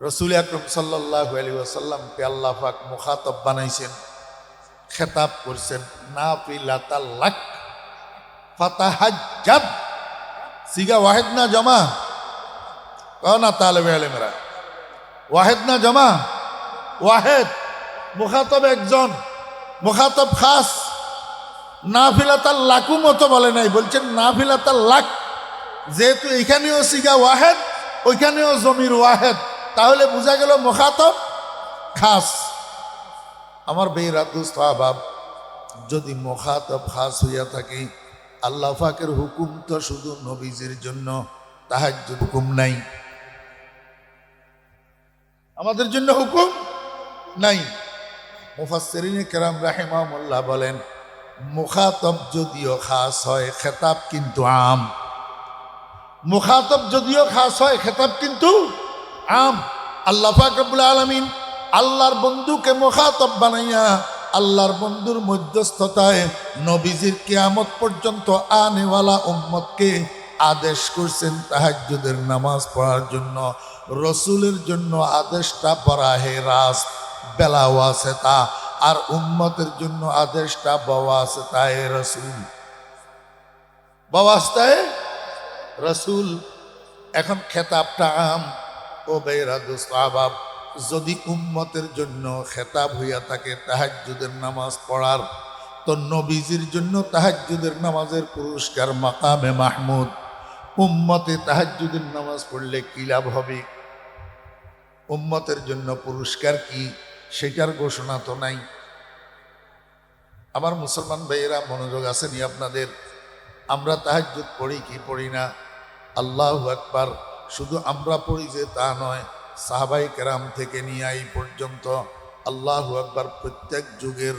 রাসূল আকরাম সাল্লাল্লাহু আলাইহি ওয়াসাল্লামকে আল্লাহ পাক মুখাতাব বানাইছেন, খেতাব করছেন, নাফিলাতাল লাক ফাতাহাজ্জাদ। সিগা ওয়াহিদ না জমা? কও না তালেবে ইলমেরা, ওয়াহিদ না জমা? ওয়াহিদ। মুখাতাব একজন, মুখাতাব খাস। নাফিলাতাল লাকু মতো বলে নাই, বলছেন নাফিলাতাল লাক। যেহেতু এখানেও সিগা ওয়াহিদ, ওইখানেও জমির ওয়াহিদ, তাহলে বোঝা গেল মুখাতাব খাস। আমার বেয়েরা দোস্ত আহবাব, যদি মুখাতাব খাস হইয়া থাকে, আল্লাহ পাকের হুকুম তো শুধু নবীজির জন্য, তাহাজ্জুদ হুকুম নাই, আমাদের জন্য হুকুম নাই। মুফাসসিরিনে কেরাম রাহিমাহুল্লাহ বলেন, মুখাতাব যদিও খাস হয়, খেতাব কিন্তু আম। মুখাতাব যদিও খাস হয়, খেতাব কিন্তু আম। আল্লাহ পাক রব্বুল আলামিন আল্লাহর বন্ধুকে মুখাতাব বানাইয়া আল্লাহর বন্ধুর মধ্যস্থতায় নবীজির কিয়ামত পর্যন্ত আনেওয়ালা উম্মতকে আদেশ করছেন তাহাজ্জুদের নামাজ পড়ার জন্য। রসুলের জন্য আদেশটা বরাহে রাস্ত বেলা ওয়াসিতা, আর উম্মতের জন্য আদেশটা বওয়াসিতায়ে রসুল, বওয়াসিতায়ে রসুল। এখন খেতাবটা আম। ও বেয়েরা দোস্ত আহবাব, যদি উম্মতের জন্য খেতাব হইয়া থাকে তাহাজ্জুদের নামাজ পড়ার, তো নবীজির জন্য তাহাজ্জুদের নামাজের পুরস্কার মাকামে মাহমুদ। উম্মতে তাহাজ্জুদের নামাজ পড়লে কি লাভ হবে? উম্মতের জন্য পুরস্কার কি সেটার ঘোষণা তো নাই। আমার মুসলমান ভাইয়েরা মনোযোগ আসেনি আপনাদের? আমরা তাহাজ্জুদ পড়ি কি পড়ি না? আল্লাহু আকবার। শুধু আমরা পড়ি যে তা নয়, সাহাবাই কেরাম থেকে নিয়ে এই পর্যন্ত আল্লাহু আকবার প্রত্যেক যুগের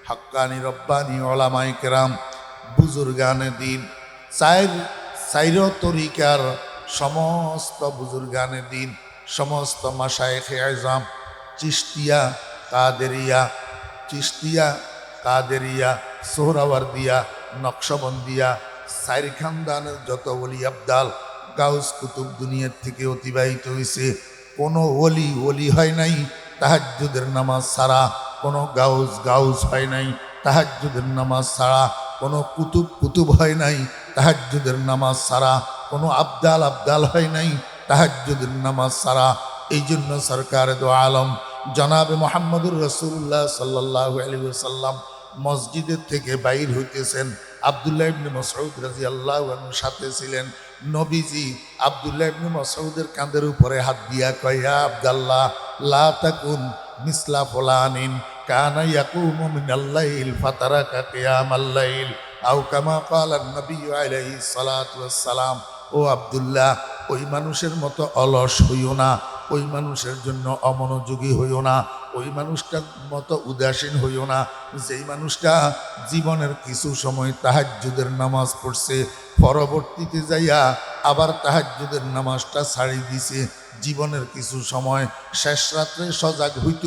হাক্কানি রব্বানি ওলামাই কেরাম বুজুর্গানে দিন চাইর তরিকার সমস্ত বুজুর্গানে দিন, সমস্ত মাশায়েখে আযম চিশতিয়া কাদেরিয়া সোহরাওয়ার্দিয়া নকশবন্দিয়া সাইর খানদানের যত ওলি আবদাল গাউস কুতুব দুনিয়ার থেকে অতিবাহিত হয়েছে। কোনো ওলি হয় নাই তাহাজ্জুদের নামাজ ছাড়া, কোনো গাউস হয় নাই তাহাজ্জুদের নামাজ ছাড়া, কোনো কুতুব হয় নাই তাহাজ্জুদের নামাজ ছাড়া, কোনো আবদাল হয় নাই তাহাজ্জুদের নামাজ ছাড়া। এই জন্য সরকার দো আলম জনাবে মোহাম্মদুর রাসূলুল্লাহ সাল্লাল্লাহু আলাইহি ওয়াসাল্লাম মসজিদের থেকে বাইর হইতেছেন। আব্দুল্লাহ ইবনে মাসউদ রাদিয়াল্লাহু আনহুর সাথে ছিলেন। নবীজি আব্দুল্লাহ ইবনে মাসউদের কাঁধের উপরে হাত দিয়া কয়, ইয়া আব্দুল্লাহ লা তাকুন মিসলা ফুলানিন কানা ইয়াকুমু মিনাল লাইল ফাতারাকা কিয়ামাল লাইল আও কামা ক্বালা নবী আলাইহিস সালাতু ওয়াস সালাম। ও আব্দুল্লাহ, ওই মানুষের মতো অলস হইও না, ওই মানুষের জন্য অমনোযোগী হইও না, ওই মানুষটার মতো উদাসীন হইও না যেই মানুষটা জীবনের কিছু সময় তাহাজ্জুদের নামাজ পড়ছে, পরবর্তীতে যাইয়া আবার তাহাজ্জুদের নামাজটা ছাড়ি দিছে। জীবনের কিছু সময় শেষ রাত্রে সজাগ হইত,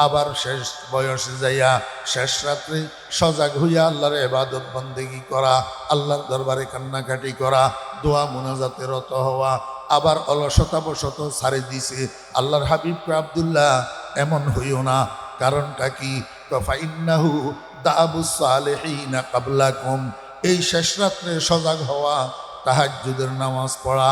আবার শেষ বয়সে যাইয়া শেষ রাত্রে সজাগ হইয়া আল্লাহর ইবাদত বন্দেগি করা, আল্লাহর দরবারে কান্নাকাটি করা, দোয়া মুনাজাতে রত হওয়া, আবার অলসতাবশত ছাড়ে দিছে। আল্লাহর হাবিব আব্দুল্লাহ এমন হইও না। কারণটা কি? ফাইন্নাহু দাবুস সালেহিনা কাবলাকুম। এই শেষ রাত্রে সজাগ হওয়া, তাহাজ্জুদের নামাজ পড়া,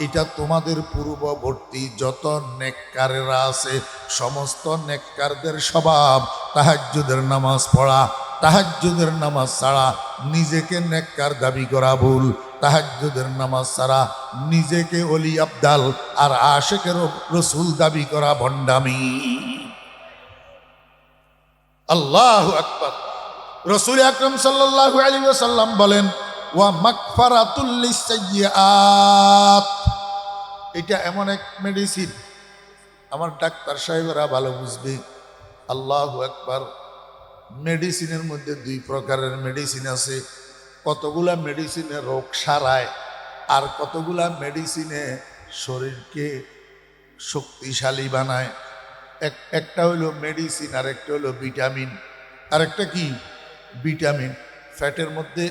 এটা তোমাদের পূর্ববর্তী যত নেককারেরা আছে সমস্ত নেককারদের স্বভাব তাহাজ্জুদের নামাজ পড়া। তাহাজ্জুদের নামাজ ছাড়া নিজেকে নেককার দাবি করা ভুল। তাহাজ্জুদের নামাজ ছাড়া নিজেকে ওলি আবদাল আর আশেকের রসুল দাবি করা ভণ্ডামি। আল্লাহু আকবার। রাসূল আকরাম সাল্লাল্লাহু আলাইহি ওয়াসাল্লাম বলেন, ওয়া মাগফিরাতুল লিসাইয়্যাত। এটা এমন এক মেডিসিন, আমার ডাক্তার সাহেবরা ভালো বুঝবে। আল্লাহু আকবার। মেডিসিনের মধ্যে দুই প্রকারের মেডিসিন আছে। কতগুলা মেডিসিনে রোগ সারায়, আর কতগুলা মেডিসিনে শরীরকে শক্তিশালী বানায়। একটা হইলো মেডিসিন, আর একটা হইলো ভিটামিন। আর একটা কি? ভিটামিন। ফ্যাটের মধ্যে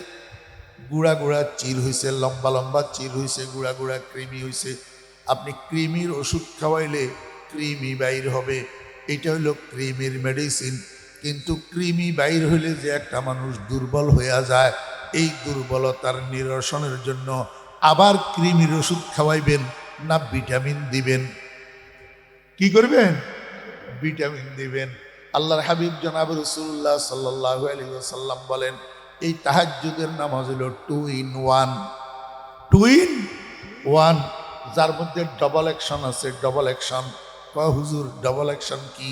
গুঁড়া গুঁড়া চির হয়েছে, লম্বা লম্বা চির হয়েছে, গুঁড়া গুঁড়া কৃমি হয়েছে। আপনি কৃমির ওষুধ খাওয়াইলে কৃমি বাইর হবে, এটা হইল কৃমির মেডিসিন। কিন্তু কৃমি বাইর হইলে যে একটা মানুষ দুর্বল হইয়া যায়, এই দুর্বলতার নিরসনের জন্য আবার কৃমির ওষুধ খাওয়াইবেন না ভিটামিন দিবেন? কি করবেন? ভিটামিন দিবেন। আল্লাহর হাবিব জনাব রাসূলুল্লাহ সাল্লাল্লাহু আলাইহি ওয়াসাল্লাম বলেন, এই তাহাজ্জুদের নামাজ হলো 2 in 1। 2 in 1, যার মধ্যে ডবল অ্যাকশন আছে। ডবল অ্যাকশন হুজুর, ডবল অ্যাকশন কি?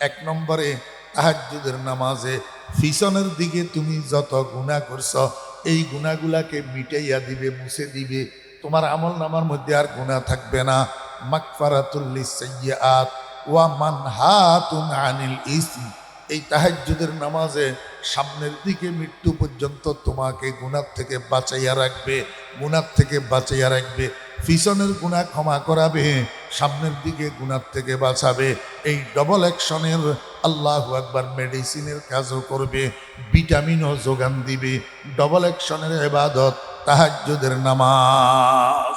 1 নম্বরে তাহাজ্জুদের নামাজে পিছনের দিকে তুমি যত গুনাহ করছ এই গুনাহগুলাকে মিটাইয়া দিবে, মুছে দিবে। তোমার আমল নামার মধ্যে আর গুনাহ থাকবে না। মাগফিরাতুল লিসাইয়্যাত ওয়া মানহাতুন আনিল ইসম। এই তাহাজ্জুদের নামাজে সামনের দিকে মৃত্যু পর্যন্ত তোমাকে গুনাহ থেকে বাঁচাইয়া রাখবে, গুনাহ থেকে বাঁচাইয়া রাখবে। পিছনের গুনাহ ক্ষমা করাবে, সামনের দিকে গুনাহ থেকে বাঁচাবে। এই ডবল অ্যাকশনের আল্লাহু আকবার মেডিসিনের কাজও করবে, ভিটামিনও যোগান দিবে। ডবল অ্যাকশনের ইবাদত তাহাজ্জুদের নামাজ।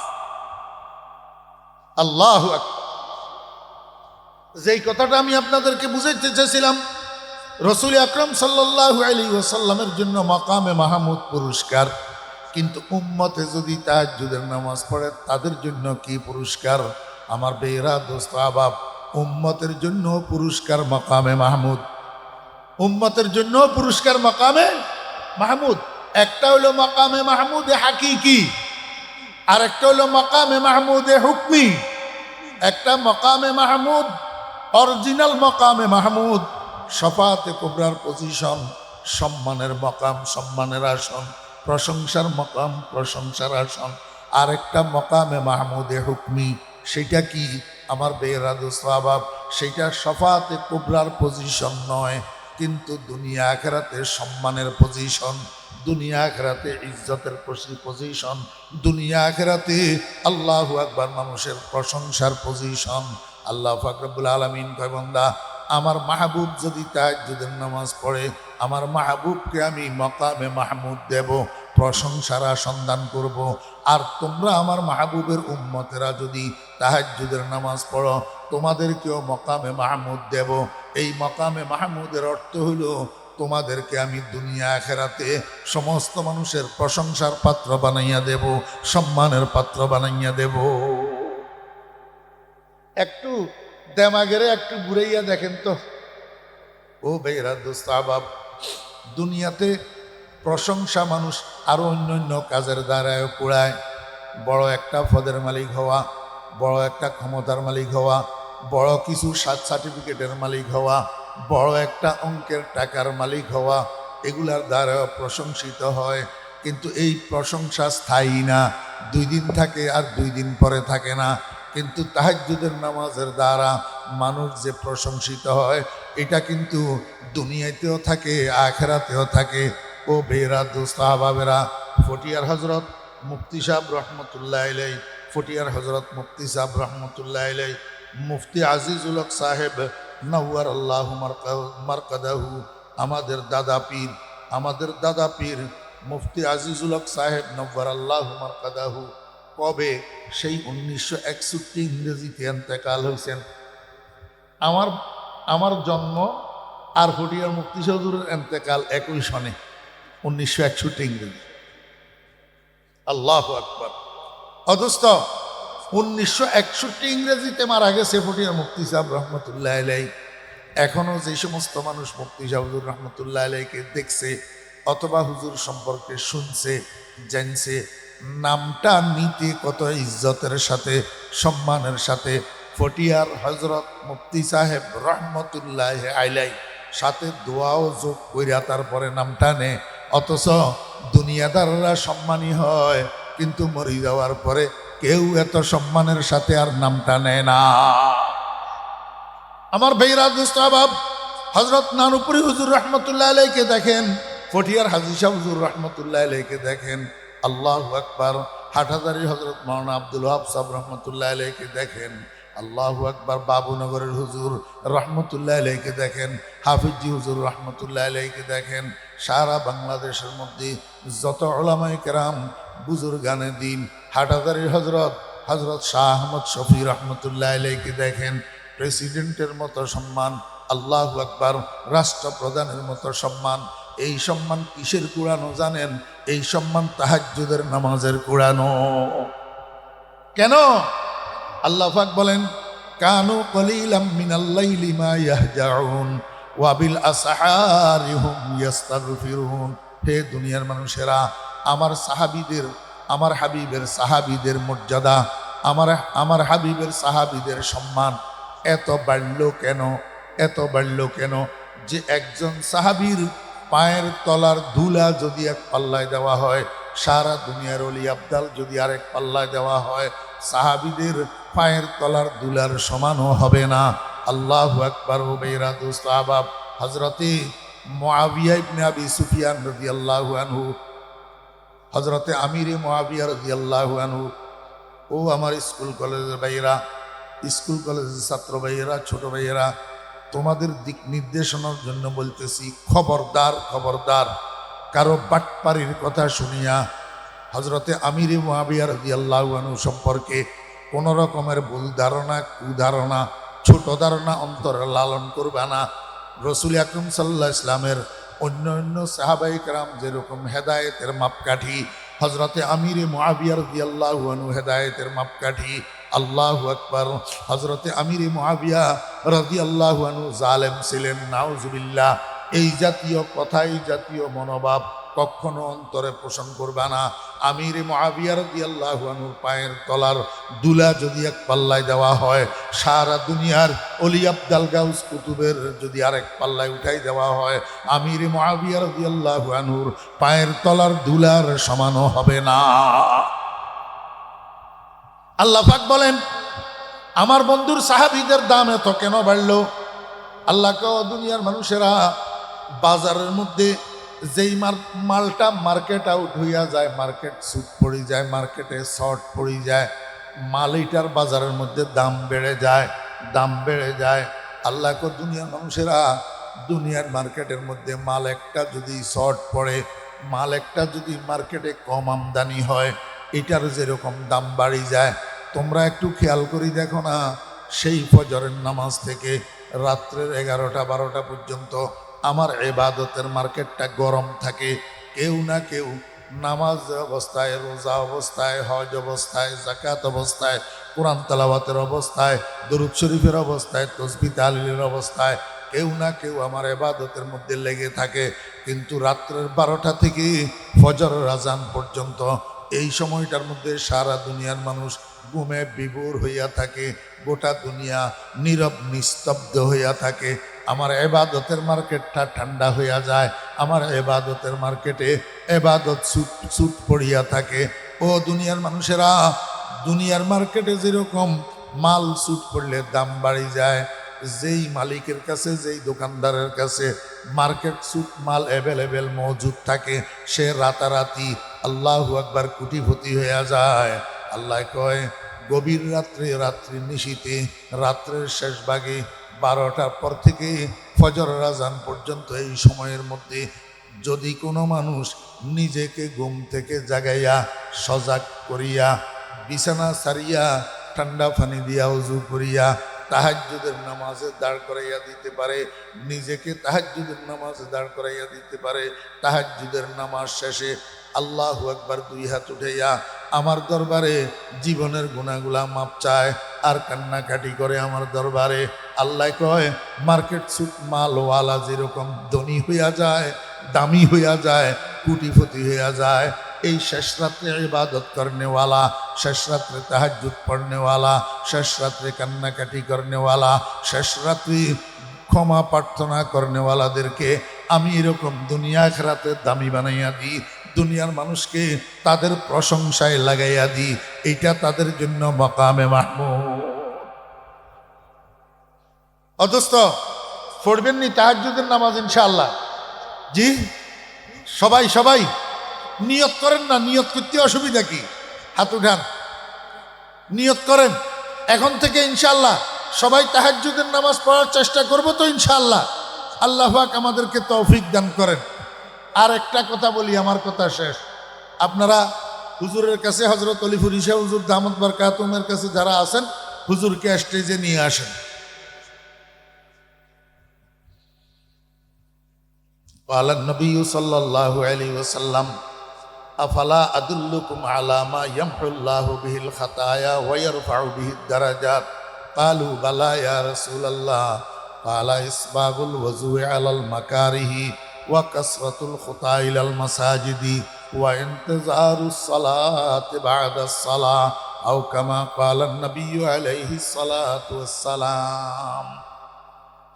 আল্লাহু আকবার। যেই কথাটা আমি আপনাদেরকে বুঝাইতে চেয়েছিলাম, রাসূল আকরাম সাল্লাল্লাহু আলাইহি ওয়াসাল্লামের জন্য মাকামে মাহমুদ পুরস্কার, কিন্তু উম্মতে যদি তাহাজ্জুদের নামাজ পড়ে তাদের জন্য কি পুরস্কার? আমার বেরা দোস্ত আবাব, উম্মতের জন্য পুরস্কার মাকামে মাহমুদ। উম্মতের জন্য পুরস্কার মাকামে মাহমুদ। একটা হলো মাকামে মাহমুদে হাকিকি, আর একটা হলো মাকামে মাহমুদে হুকমি। একটা মকামে মাহমুদ, অরিজিনাল মকামে মাহমুদ, শফাতে কুবরার পজিশন, সম্মানের মকাম, সম্মানের আসন, প্রশংসার মকাম, প্রশংসার আসন। আর একটা মকামে মাহমুদে হুকমি, সেটা কি আমার বেরাদু সাহাব, সেটা শফাতে কুবরার পজিশন নয়, কিন্তু দুনিয়া আখেরাতে সম্মানের পজিশন, দুনিয়া আখেরাতে ইজ্জতের পজিশন, দুনিয়া আখেরাতে আল্লাহু আকবার মানুষের প্রশংসার পজিশন। আল্লাহ পাক রব্বুল আলামিন কয় বান্দা, আমার মাহবুব যদি তাহাজ্জুদের নামাজ পড়ে, আমার মাহবুবকে আমি মকামে মাহমুদ দেব, প্রশংসার সন্ধান করব। আর তোমরা আমার মাহবুবের উম্মতেরা যদি তাহাজ্জুদের নামাজ পড়ো, তোমাদেরকেও মকামে মাহমুদ দেব। এই মকামে মাহমুদের অর্থ হইল তোমাদেরকে আমি দুনিয়া আখেরাতে সমস্ত মানুষের প্রশংসার পাত্র বানাইয়া দেব, সম্মানের পাত্র বানাইয়া দেব। একটু দেমাগেরে একটু ঘুরাইয়া দেখেন তো ও বেরা দোস্ত আবাব, দুনিয়াতে প্রশংসা মানুষ আরো অন্যান্য কাজের দ্বারায় কুড়ায়। বড় একটা পদের মালিক হওয়া, বড় একটা ক্ষমতার মালিক হওয়া, বড় কিছু সার্টিফিকেটের মালিক হওয়া, বড় একটা অঙ্কের টাকার মালিক হওয়া, এগুলার দ্বারা প্রশংসিত হয়। কিন্তু এই প্রশংসা স্থায়ী না, 2 দিন থাকে আর 2 দিন পরে থাকে না। কিন্তু তাহাজ্জুদের নামাজের দ্বারা মানুষ যে প্রশংসিত হয়, এটা কিন্তু দুনিয়াতেও থাকে, আখেরাতেও থাকে। ও বেরা দোস্ত আহবাবেরা, ফটিয়ার হজরত মুফতি সাহেব রহমতুল্লাহ আলাই, ফটিয়ার হজরত মুফতি সাহেব রহমতুল্লাহ আলাই, মুফতি আজিজুল হক সাহেব নওয়ার আল্লাহ মারকাদাহু, আমাদের দাদা পীর, আমাদের দাদা পীর মুফতি আজিজুল হক সাহেব নওয়ার আল্লাহ মারকাদাহু কবে সেই 1961 ইংরেজিতে এন্তেকাল হয়েছেন। আমার জন্ম আর ফটিয়ার মুফতি হুজুরের এন্তেকাল একই সনে, 1961 ইংরেজি। আল্লাহু আকবার। অথচ 1961 ইংরেজিতে মারা গেছে ফটিয়ার মুফতি সাহেব রহমতুল্লাহ আলাই। এখনো যে সমস্ত মানুষ মুফতি সাহেব হুজুর রহমতুল্লাহ আলাইকে দেখছে অথবা হুজুর সম্পর্কে শুনছে, জানছে, নামটা নিতে কত ইজ্জতের সাথে, সম্মানের সাথে ফটিয়ার হজরত মুফতি সাহেব রহমতুল্লাহ আলাই, সাথে দোয়াও যোগ কইরা তারপরে নামটা নে। অথচ দুনিয়াদাররা সম্মানী হয়, কিন্তু মরে যাওয়ার পরে কেউ এত সম্মানের সাথে আর নামটা নেয় না। আমার ভাইরা দোস্ত আহবাব, হজরত নানুপুরি হুজুর রহমতুল্লাহ আলাইকে দেখেন, ফটিয়ার হাজী শাহ হুজুর রহমতুল্লাহ আলাইকে দেখেন। আল্লাহু আকবার। হাটহাজারী হজরত মাওলানা আব্দুল ওয়াহাব সাহেব রহমতুল্লাহ আলাইকে দেখেন। আল্লাহু আকবার। বাবুনগরের হুজুর রহমতুল্লাহ আলাইকে দেখেন, হাফিজি হুজুর রহমতুল্লাহ আলাইকে দেখেন। সারা বাংলাদেশের মধ্যে যত উলামায়ে কেরাম বুজুর্গানে দিন, হাটহাজারী হজরত শাহ আহমদ শফি রহমতুল্লাহ আলাইকে দেখেন। প্রেসিডেন্টের মতো সম্মান, আল্লাহু আকবার, রাষ্ট্রপ্রধানের মতো সম্মান। এই সম্মান কিসের কুড়ানো জানেন? এই সম্মান তাহাজ্জুদের নামাজের কুড়ানো। কেন? আল্লাহ পাক বলেন, কানু কলিলাম মিনাল লাইলি মা ইয়াহজাউন ওয়া বিল আসহারি হুম ইস্তাগফিরুন। হে দুনিয়ার মানুষেরা, আমার সাহাবীদের, আমার হাবিবের সাহাবীদের মর্যাদা, আমার হাবিবের সাহাবীদের সম্মান এত বাড়ল কেন? এত বাড়ল কেন যে একজন সাহাবীর পায়ের তলার ধুলা যদি এক পাল্লায় দেওয়া হয়, সারা দুনিয়ার অলি আবদাল যদি আরেক পাল্লায় দেওয়া হয়, সাহাবীদের পায়ের তলার দুলার সমানও হবে না। আল্লাহু আকবার। ও বেরা দোস্ত আহবাব, হজরতে মুআবিয়া ইবনে আবি সুফিয়ান রাদিয়াল্লাহু আনহু, হজরতে আমিরে মুআবিয়া রাদিয়াল্লাহু আনহু, ও আমার স্কুল কলেজের ভাইয়েরা, স্কুল কলেজের ছাত্র ভাইয়েরা, ছোট ভাইয়েরা, তোমাদের দিক নির্দেশনার জন্য বলতেছি, খবরদার, খবরদার, কারো বাটপাড়ির কথা শুনিয়া হজরতে আমিরে মুআবিয়া রাদিয়াল্লাহু আনহু সম্পর্কে কোনো রকমের ভুল ধারণা, কুধারণা, ছোট ধারণা অন্তরে লালন করবে না। রসুল আকরম সাল্লাল্লাহু আলাইহি ইসলামের অন্য সাহাবায়ে কেরাম যেরকম হেদায়েতের মাপকাঠি, হজরতে আমিরে মুআবিয়া রাদিয়াল্লাহু আনহু হেদায়েতের মাপকাঠি। আল্লাহু আকবার। হজরতে আমিরে মুআবিয়া রাদিয়াল্লাহু আনহু জালেম ছিলেন, নাউজুবিল্লাহ। এই জাতীয় কথা, এই জাতীয় মনোভাব কখনো অন্তরে পোষণ করবা না। আমির মুআবিয়া রাদিয়াল্লাহু আনহুর পায়ের তলার দুলা যদি এক পাল্লায় দেওয়া হয়, সারা দুনিয়ার অলি আব্দাল গাউস কুতুবের যদি আরেক পাল্লায় উঠাই দেওয়া হয়, আমির মুআবিয়া রাদিয়াল্লাহু আনহুর পায়ের তলার দুলার সমানও হবে না। আল্লাহ পাক বলেন, আমার বন্ধুর সাহাবীদের দাম এত কেন বাড়লো? আল্লাহকে দুনিয়ার মানুষেরা বাজারের মধ্যে যেই মালটা মার্কেট আউট হইয়া যায়, মার্কেট সুট পড়ে যায়, মার্কেটে শর্ট পড়ে যায়, মাল এইটার বাজারের মধ্যে দাম বেড়ে যায়, দাম বেড়ে যায়। আল্লাহকে দুনিয়ার মানুষেরা দুনিয়ার মার্কেটের মধ্যে মাল একটা যদি শর্ট পড়ে, মাল একটা যদি মার্কেটে কম আমদানি হয়, এটার যেরকম দাম বাড়ি যায়। তোমরা একটু খেয়াল করি দেখো না, সেই ফজরের নামাজ থেকে রাত্রের 11টা-12টা পর্যন্ত আমার ইবাদতের মার্কেটটা গরম থাকে। কেউ না কেউ নামাজ অবস্থায়, রোজা অবস্থায়, হজ অবস্থায়, যাকাত অবস্থায়, কোরআন তেলাওয়াতের অবস্থায়, দরুদ শরীফের অবস্থায়, তাসবিহ তাহলিলের অবস্থায় কেউ না কেউ আমার ইবাদতের মধ্যে লেগে থাকে। কিন্তু রাত্রের 12টা থেকে ফজরের আজান পর্যন্ত এই সময়টার মধ্যে সারা দুনিয়ার মানুষ ঘুমে বিভোর হইয়া থাকে, গোটা দুনিয়া নীরব নিস্তব্ধ হইয়া থাকে। আমার ইবাদতের মার্কেটটা ঠান্ডা হইয়া যায়, আমার ইবাদতের মার্কেটে ইবাদত সুট পড়িয়া থাকে। ও দুনিয়ার মানুষেরা, দুনিয়ার মার্কেটে যেরকম মাল সুট পড়লে দাম বাড়ি যায়, যেই মালিকের কাছে, যেই দোকানদারের কাছে মার্কেট সুট মাল অ্যাভেলেবেল মজুদ থাকে, সে রাতারাতি আল্লাহু আকবার কোটিপতি হইয়া যায়। আল্লাহ কয়, গভীর রাত্রে, রাত্রি নিশীতে, রাত্রের শেষ ভাগে 12টার পর থেকে ফজরের আজান পর্যন্ত এই সময়ের মধ্যে যদি কোনো মানুষ নিজেকে ঘুম থেকে জাগাইয়া সজাগ করিয়া বিছানা সারিয়া ঠান্ডা পানি দিয়া ওযু করিয়া তাহাজ্জুদের নামাজে দাঁড় করাইয়া দিতে পারে, নিজেকে তাহাজ্জুদের নামাজে দাঁড় করাইয়া দিতে পারে, তাহাজ্জুদের নামাজ শেষে আল্লাহু আকবার 2 হাত উঠাইয়া আমার দরবারে জীবনের গুনাহগুলা মাপ চায় আর কান্নাকাটি করে আমার দরবারে, আল্লাহ কয় মার্কেট সুট মালওয়ালা যেরকম ধনী হইয়া যায়, দামি হইয়া যায়, কোটিপতি হইয়া যায়, এই শেষ রাত্রে ইবাদত করনেওয়ালা, শেষ রাত্রে তাহাজ্জুদ পড়নেওয়ালা, শেষ রাত্রে কান্নাকাটি করনেওয়ালা, শেষ রাত্রি ক্ষমা প্রার্থনা করনেওয়ালাদেরকে আমি এরকম দুনিয়া আখিরাতে দামি বানাইয়া দিই, দুনিয়ার মানুষকে তাদের প্রশংসায় লাগাইয়া দিই। এইটা তাদের জন্য মাকামে মাহমুদ। অথচ পড়বেন নি তাহাজ্জুদের নামাজ ইনশাআল্লাহ? জি, সবাই সবাই নিয়ত করেন না? নিয়ত করতে অসুবিধা কি? হাত উঠান, নিয়ত করেন। এখন থেকে ইনশাআল্লাহ সবাই তাহাজ্জুদের নামাজ পড়ার চেষ্টা করব তো ইনশাআল্লাহ। আল্লাহ পাক আমাদেরকে তৌফিক দান করেন। আর একটা কথা বলি, আমার কথা শেষ। আপনারা হুজুরের কাছে, হযরত অলিফুর ইসা হুজুর দামত বারকাতুমের কাছে যারা আছেন, হুজুরকে স্টেজে নিয়ে আসেন। قال النبي صلى الله عليه وسلم أفلا أدلكم على ما يمحو الله به الخطايا ويرفع به الدرجات قالوا بلى يا رسول الله قال إسباغ الوضوء على المكاره وكثرة الخطى إلى المساجد وانتظار الصلاة بعد الصلاة أو كما قال النبي عليه الصلاة والسلام।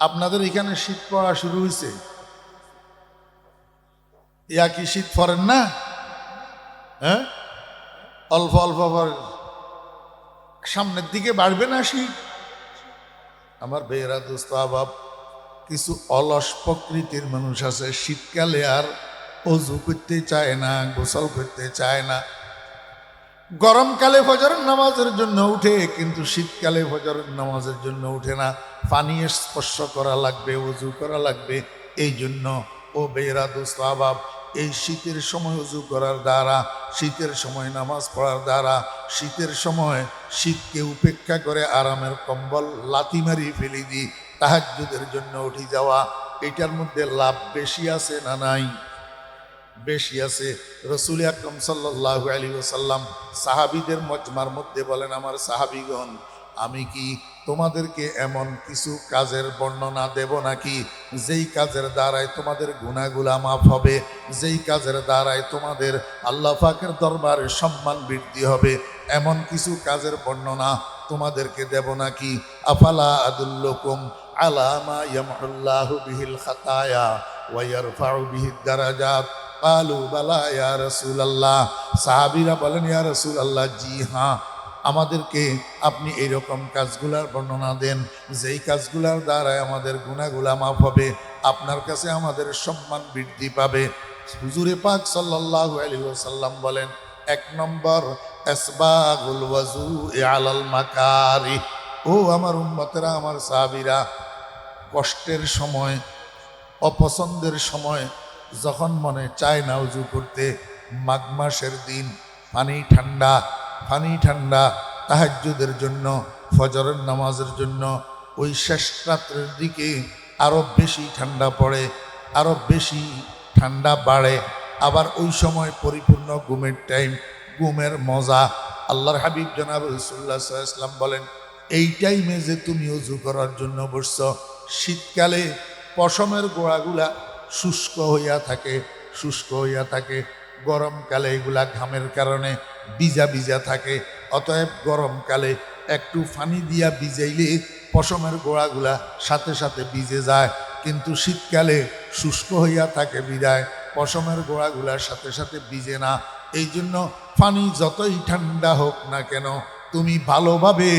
আপনাদের এখানে শীত পড়া শুরু হয়েছে? ইয়া কি শীত পড়েন না? হ্যাঁ, অল্প অল্প সামনের দিকে বাড়বে না শীত? আমার বেয়েরা দোস্ত আবাব, কিছু অলস প্রকৃতির মানুষ আছে, শীতকালে আর অজু করতে চায় না, গোসল করতে চায় না। গরমকালে ফজরের নামাজের জন্য উঠে, কিন্তু শীতকালে ফজরের নামাজের জন্য উঠে না। পানি স্পর্শ করা লাগবে, অজু করা লাগবে। এই জন্য ও বেয়েরা দোস্ত আবাব, এই শীতের সময় ওযু করার দ্বারা, শীতের সময় নামাজ পড়ার দ্বারা, শীতের সময় শীতকে উপেক্ষা করে আরামের কম্বল লাথি মারি ফেলে দিই, তাহাজ্জুদের জন্য উঠে যাওয়া, এটার মধ্যে লাভ বেশি আছে না নাই? বেশি আছে। রাসূল আকরাম সাল্লাল্লাহু আলাইহি ওয়াসাল্লাম সাহাবীদের মজমার মধ্যে বলেন, আমার সাহাবীগণ, আমি কি তোমাদেরকে এমন কিছু কাজের বর্ণনা দেব নাকি যেই কাজের দ্বারাই তোমাদের গুনাহগুলা মাফ হবে, যেই কাজের দ্বারাই তোমাদের আল্লাহ পাকের দরবারে সম্মান বৃদ্ধি হবে, এমন কিছু কাজের বর্ণনা তোমাদেরকে দেব নাকি? আফালা আদুল্লুকুম আলা মা ইয়ামহুল্লাহু বিহিল খাতায়া ওয়া ইয়ারফাউ বিহিদ দারাজাত ক্বালু বালা ইয়া রাসূলুল্লাহ। সাহাবীরা বলেন, ইয়া রাসূলুল্লাহ, জি হ্যাঁ, আমাদেরকে আপনি এইরকম কাজগুলার বর্ণনা দেন যেই কাজগুলার দ্বারাই আমাদের গুনাহগুলা মাফ হবে, আপনার কাছে আমাদের সম্মান বৃদ্ধি পাবে। হুজুরে পাক সাল্লাল্লাহু আলাইহি ওয়াসাল্লাম বলেন, এক নম্বর ইসবাগুল ওয়াজুই আলাল মাকারি। ও আমার উম্মতেরা, আমার সাহাবীরা, কষ্টের সময়, অপছন্দের সময় যখন মনে চায় না উজু করতে, মাঘ মাসের দিন পানি ঠান্ডা তাহাজ্জুদের জন্য, ফজরের নামাজের জন্য, ওই শেষ রাত্রের দিকে আরো বেশি ঠান্ডা পড়ে, আরো বেশি ঠান্ডা বাড়ে। আবার ওই সময় পরিপূর্ণ ঘুমের টাইম, ঘুমের মজা। আল্লাহর হাবিব জনাব রাসূলুল্লাহ সাল্লাল্লাহু আলাইহি ওয়াসাল্লাম বলেন, এই টাইমে যে তুমি ওযু করার জন্য বসছ, শীতকালে পশমের গোড়াগুলা শুষ্ক হইয়া থাকে, গরমকালে এগুলা ঘামের কারণে ভিজা থাকে। অতএব গরমকালে একটু পানি দিয়া ভিজাইলে পশমের গোড়াগুলা সাথে সাথে ভিজে যায়, কিন্তু শীতকালে শুষ্ক হইয়া থাকে বিদায় পশমের গোড়াগুলার সাথে সাথে ভিজে না। এই জন্য পানি যতই ঠান্ডা হোক না কেন, তুমি ভালোভাবে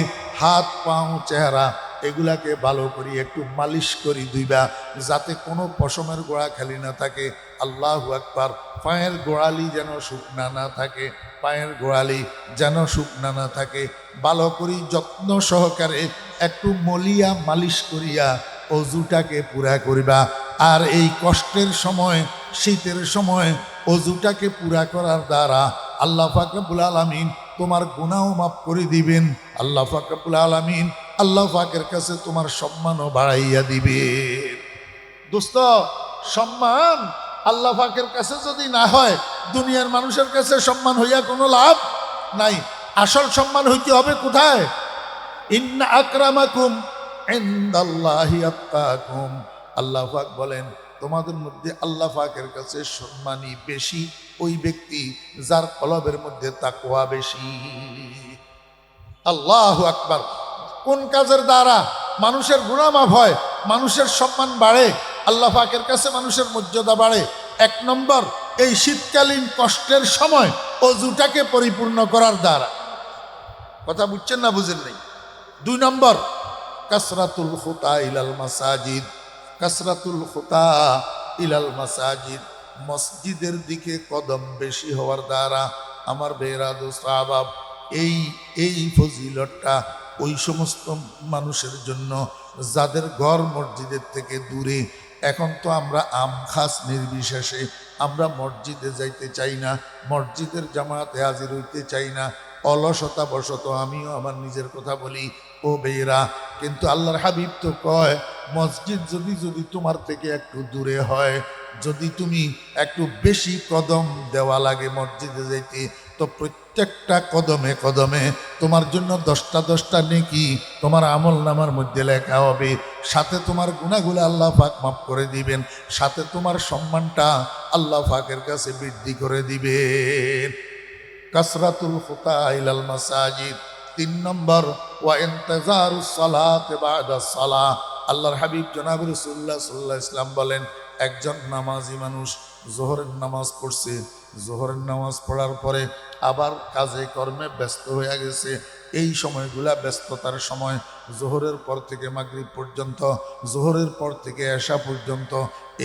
হাত পাও চেহারা এগুলাকে ভালো করি একটু মালিশ করি দুইবা, যাতে কোনো পশমের গোড়া খালি না থাকে। আল্লাহু আকবার। পায়ের গোড়ালি যেন শুকনা না থাকে, পায়ের গোড়ালি যেন শুকনা না থাকে। ভালো করি যত্ন সহকারে একটু মলিয়া মালিশ করিয়া অজুটাকে পুরা করিবা। আর এই কষ্টের সময়, শীতের সময় অজুটাকে পুরা করার দ্বারা আল্লাহ পাক রব্বুল আলামিন তোমার গুনাহও মাফ করে দিবেন। আল্লাহ পাক রব্বুল আলামিন আল্লাহ পাকের কাছে তোমার সম্মানও বাড়াইয়া দিবে। দোস্ত, সম্মান আল্লাহ পাকের কাছে যদি না হয়, দুনিয়ার মানুষের কাছে সম্মান হইয়া কোনো লাভ নাই। আসল সম্মান হইতে হবে কোথায়? ইন্না আকরামাকুম ইনদাল্লাহি আতকাকুম। আল্লাহ পাক বলেন, তোমাদের মধ্যে আল্লাহ পাকের কাছে সম্মানী বেশি ওই ব্যক্তি যার কলবের মধ্যে তাকওয়া বেশি। আল্লাহু আকবার। কোন কাজের দ্বারা মানুষের গুনাহ মাফ হয়, মানুষের সম্মান বাড়ে, আল্লাহ পাকের কাছে মানুষের মর্যাদা বাড়ে? এক নম্বর, এই শীতকালীন কষ্টের সময় অজুটাকে পরিপূর্ণ করার দ্বারা। কথা বুঝছেন না বুঝেন নাই? দুই নম্বর, কাসরাতুল খুতা ইলাল মাসাজিদ। কাসরাতুল খুতা ইলাল মাসাজিদ, মসজিদের দিকে কদম বেশি হওয়ার দ্বারা। আমার বেরাদু সাহাবাব, এই ফজিলতটা ওই সমস্ত মানুষের জন্য যাদের ঘর মসজিদের থেকে দূরে। এখন তো আমরা আম খাস নির্বিশেষে আমরা মসজিদে যাইতে চাই না, মসজিদের জামাতে হাজির হইতে চাই না, অলসতা বশত। আমিও আমার নিজের কথা বলি, ও বেয়েরা, কিন্তু আল্লাহর হাবিব তো কয়, মসজিদ যদি তোমার থেকে একটু দূরে হয়, যদি তুমি একটু বেশি কদম দেওয়া লাগে মসজিদে যাইতে, তো প্রত্যেকটা কদমে কদমে তোমার জন্য 10টা নেকি তোমার আমল নামার মধ্যে লেখা হবে। সাথে তোমার গুনাহগুলো আল্লাহ পাক মাফ করে দিবেন, সাথে তোমার সম্মানটা আল্লাহ পাকের কাছে বৃদ্ধি করে দিবেন। কাসরাতুল খুতা ইলাল মাসাজিদ। 3 নম্বর, ওয়া ইনতিজারুস সালাতি বা'দাস সালাহ। আল্লাহর হাবিব জনাব রাসূলুল্লাহ সাল্লাল্লাহু আলাইহি ওয়াসাল্লাম বলেন, একজন নামাজি মানুষ জোহরের নামাজ পড়ছে, জোহরের নামাজ পড়ার পরে আবার কাজে কর্মে ব্যস্ত হয়ে গেছে। এই সময়গুলা ব্যস্ততার সময়, জোহরের পর থেকে মাগরিব পর্যন্ত, জোহরের পর থেকে এশা পর্যন্ত,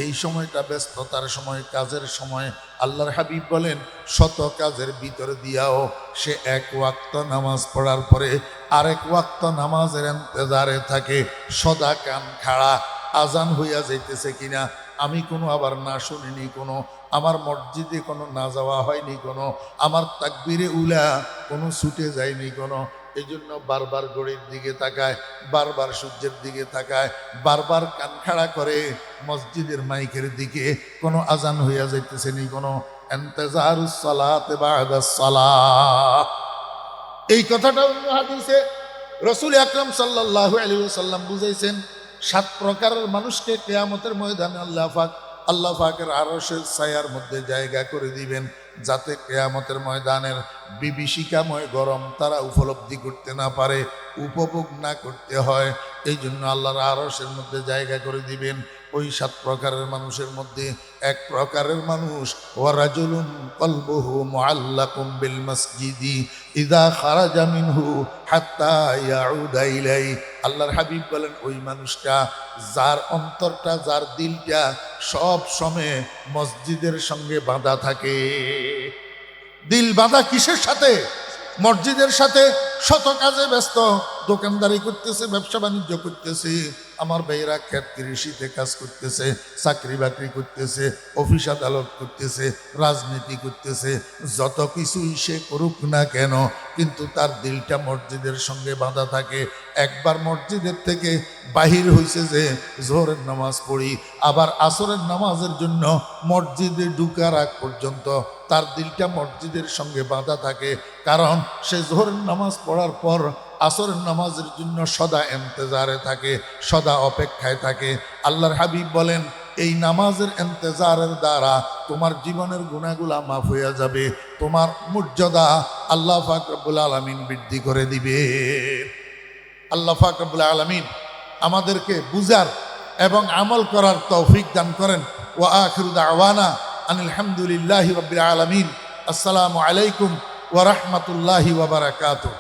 এই সময়টা ব্যস্ততার সময়, কাজের সময়। আল্লাহর হাবিব বলেন, শত কাজের ভিতর দিয়াও সে এক ওয়াক্ত নামাজ পড়ার পরে আরেক ওয়াক্ত নামাজের ইন্তজারে থাকে, সদা কান খাড়া, আজান হইয়া যাইতেছে কিনা, আমি কোনো আবার না শুনিনি, কোনো আমার মসজিদে কোনো না যাওয়া হয়নি, কোনো আমার তাকবীরে উলা কোনো ছুটে যায়নি কোনো। এই জন্য বারবার ঘড়ির দিকে তাকায়, বারবার সূর্যের দিকে তাকায়, বারবার কান খাড়া করে মসজিদের মাইকের দিকে, কোনো আজান হইয়া যাইতেছে নি কোনো। ইনতিজারুস সালাতি বা'দাস সালাহ, এই কথাটা অন্য হাদিসে রসুল আকরাম সাল্লাল্লাহু আলাইহি ওয়াসাল্লাম বুঝাইছেন 7 প্রকারের মানুষকে কিয়ামতের ময়দানে আল্লাহ পাকের আরশের ছায়ার মধ্যে জায়গা করে দিবেন, যাতে কিয়ামতের ময়দানের বিভীষিকাময় গরম তারা উপলব্ধি করতে না পারে, উপভোগ না করতে হয়। এই জন্য আল্লাহর আরশের মধ্যে জায়গা করে দিবেন। ওই 7 প্রকারের মানুষের মধ্যে এক প্রকারের মানুষ, ওয়ারাজুলুন কলবুহু মুআল্লাকুম বিল মসজিদি ইযা খারাজা মিনহু হাত্তা ইয়াউদা ইলাই। আল্লাহর হাবিব বলেন, ওই মানুষটা যার অন্তরটা, যার দিলটা সব সময় মসজিদের সঙ্গে বাঁধা থাকে। দিল বাঁধা কিসের সাথে? মসজিদের সাথে। শত কাজে ব্যস্ত, দোকানদারি করতেছে, ব্যবসা বাণিজ্য করতেছে, আমার ভাইয়েরা ক্ষেত কৃষিতে কাজ করতেছে, চাকরি বাকরি করতেছে, অফিস আদালত করতেছে, রাজনীতি করতেছে, যত কিছুই সে করুক না কেন, কিন্তু তার দিলটা মসজিদের সঙ্গে বাঁধা থাকে। একবার মসজিদের থেকে বাহির হয়েছে যে জোহরের নামাজ পড়ি, আবার আসরের নামাজের জন্য মসজিদে ঢুকার আগ পর্যন্ত তার দিলটা মসজিদের সঙ্গে বাঁধা থাকে। কারণ সে জোহরের নামাজ পড়ার পর আসরের নামাজের জন্য সদা ইন্তজারে থাকে, সদা অপেক্ষায় থাকে। আল্লাহর হাবিব বলেন, এই নামাজের ইন্তজারের দ্বারা তোমার জীবনের গুনাহগুলা মাফ হয়ে যাবে, তোমার মর্যাদা আল্লাহ পাক রব্বুল আলামিন বৃদ্ধি করে দিবে। আল্লাহ পাক রব্বুল আলামিন আমাদেরকে বুঝার এবং আমল করার তৌফিক দান করেন। ওয়া আখিরু দাওয়ানা আনিল হামদুলিল্লাহি রাব্বিল আলামিন। আসসালামু আলাইকুম ওয়া রাহমাতুল্লাহি ওয়া বারাকাতুহু।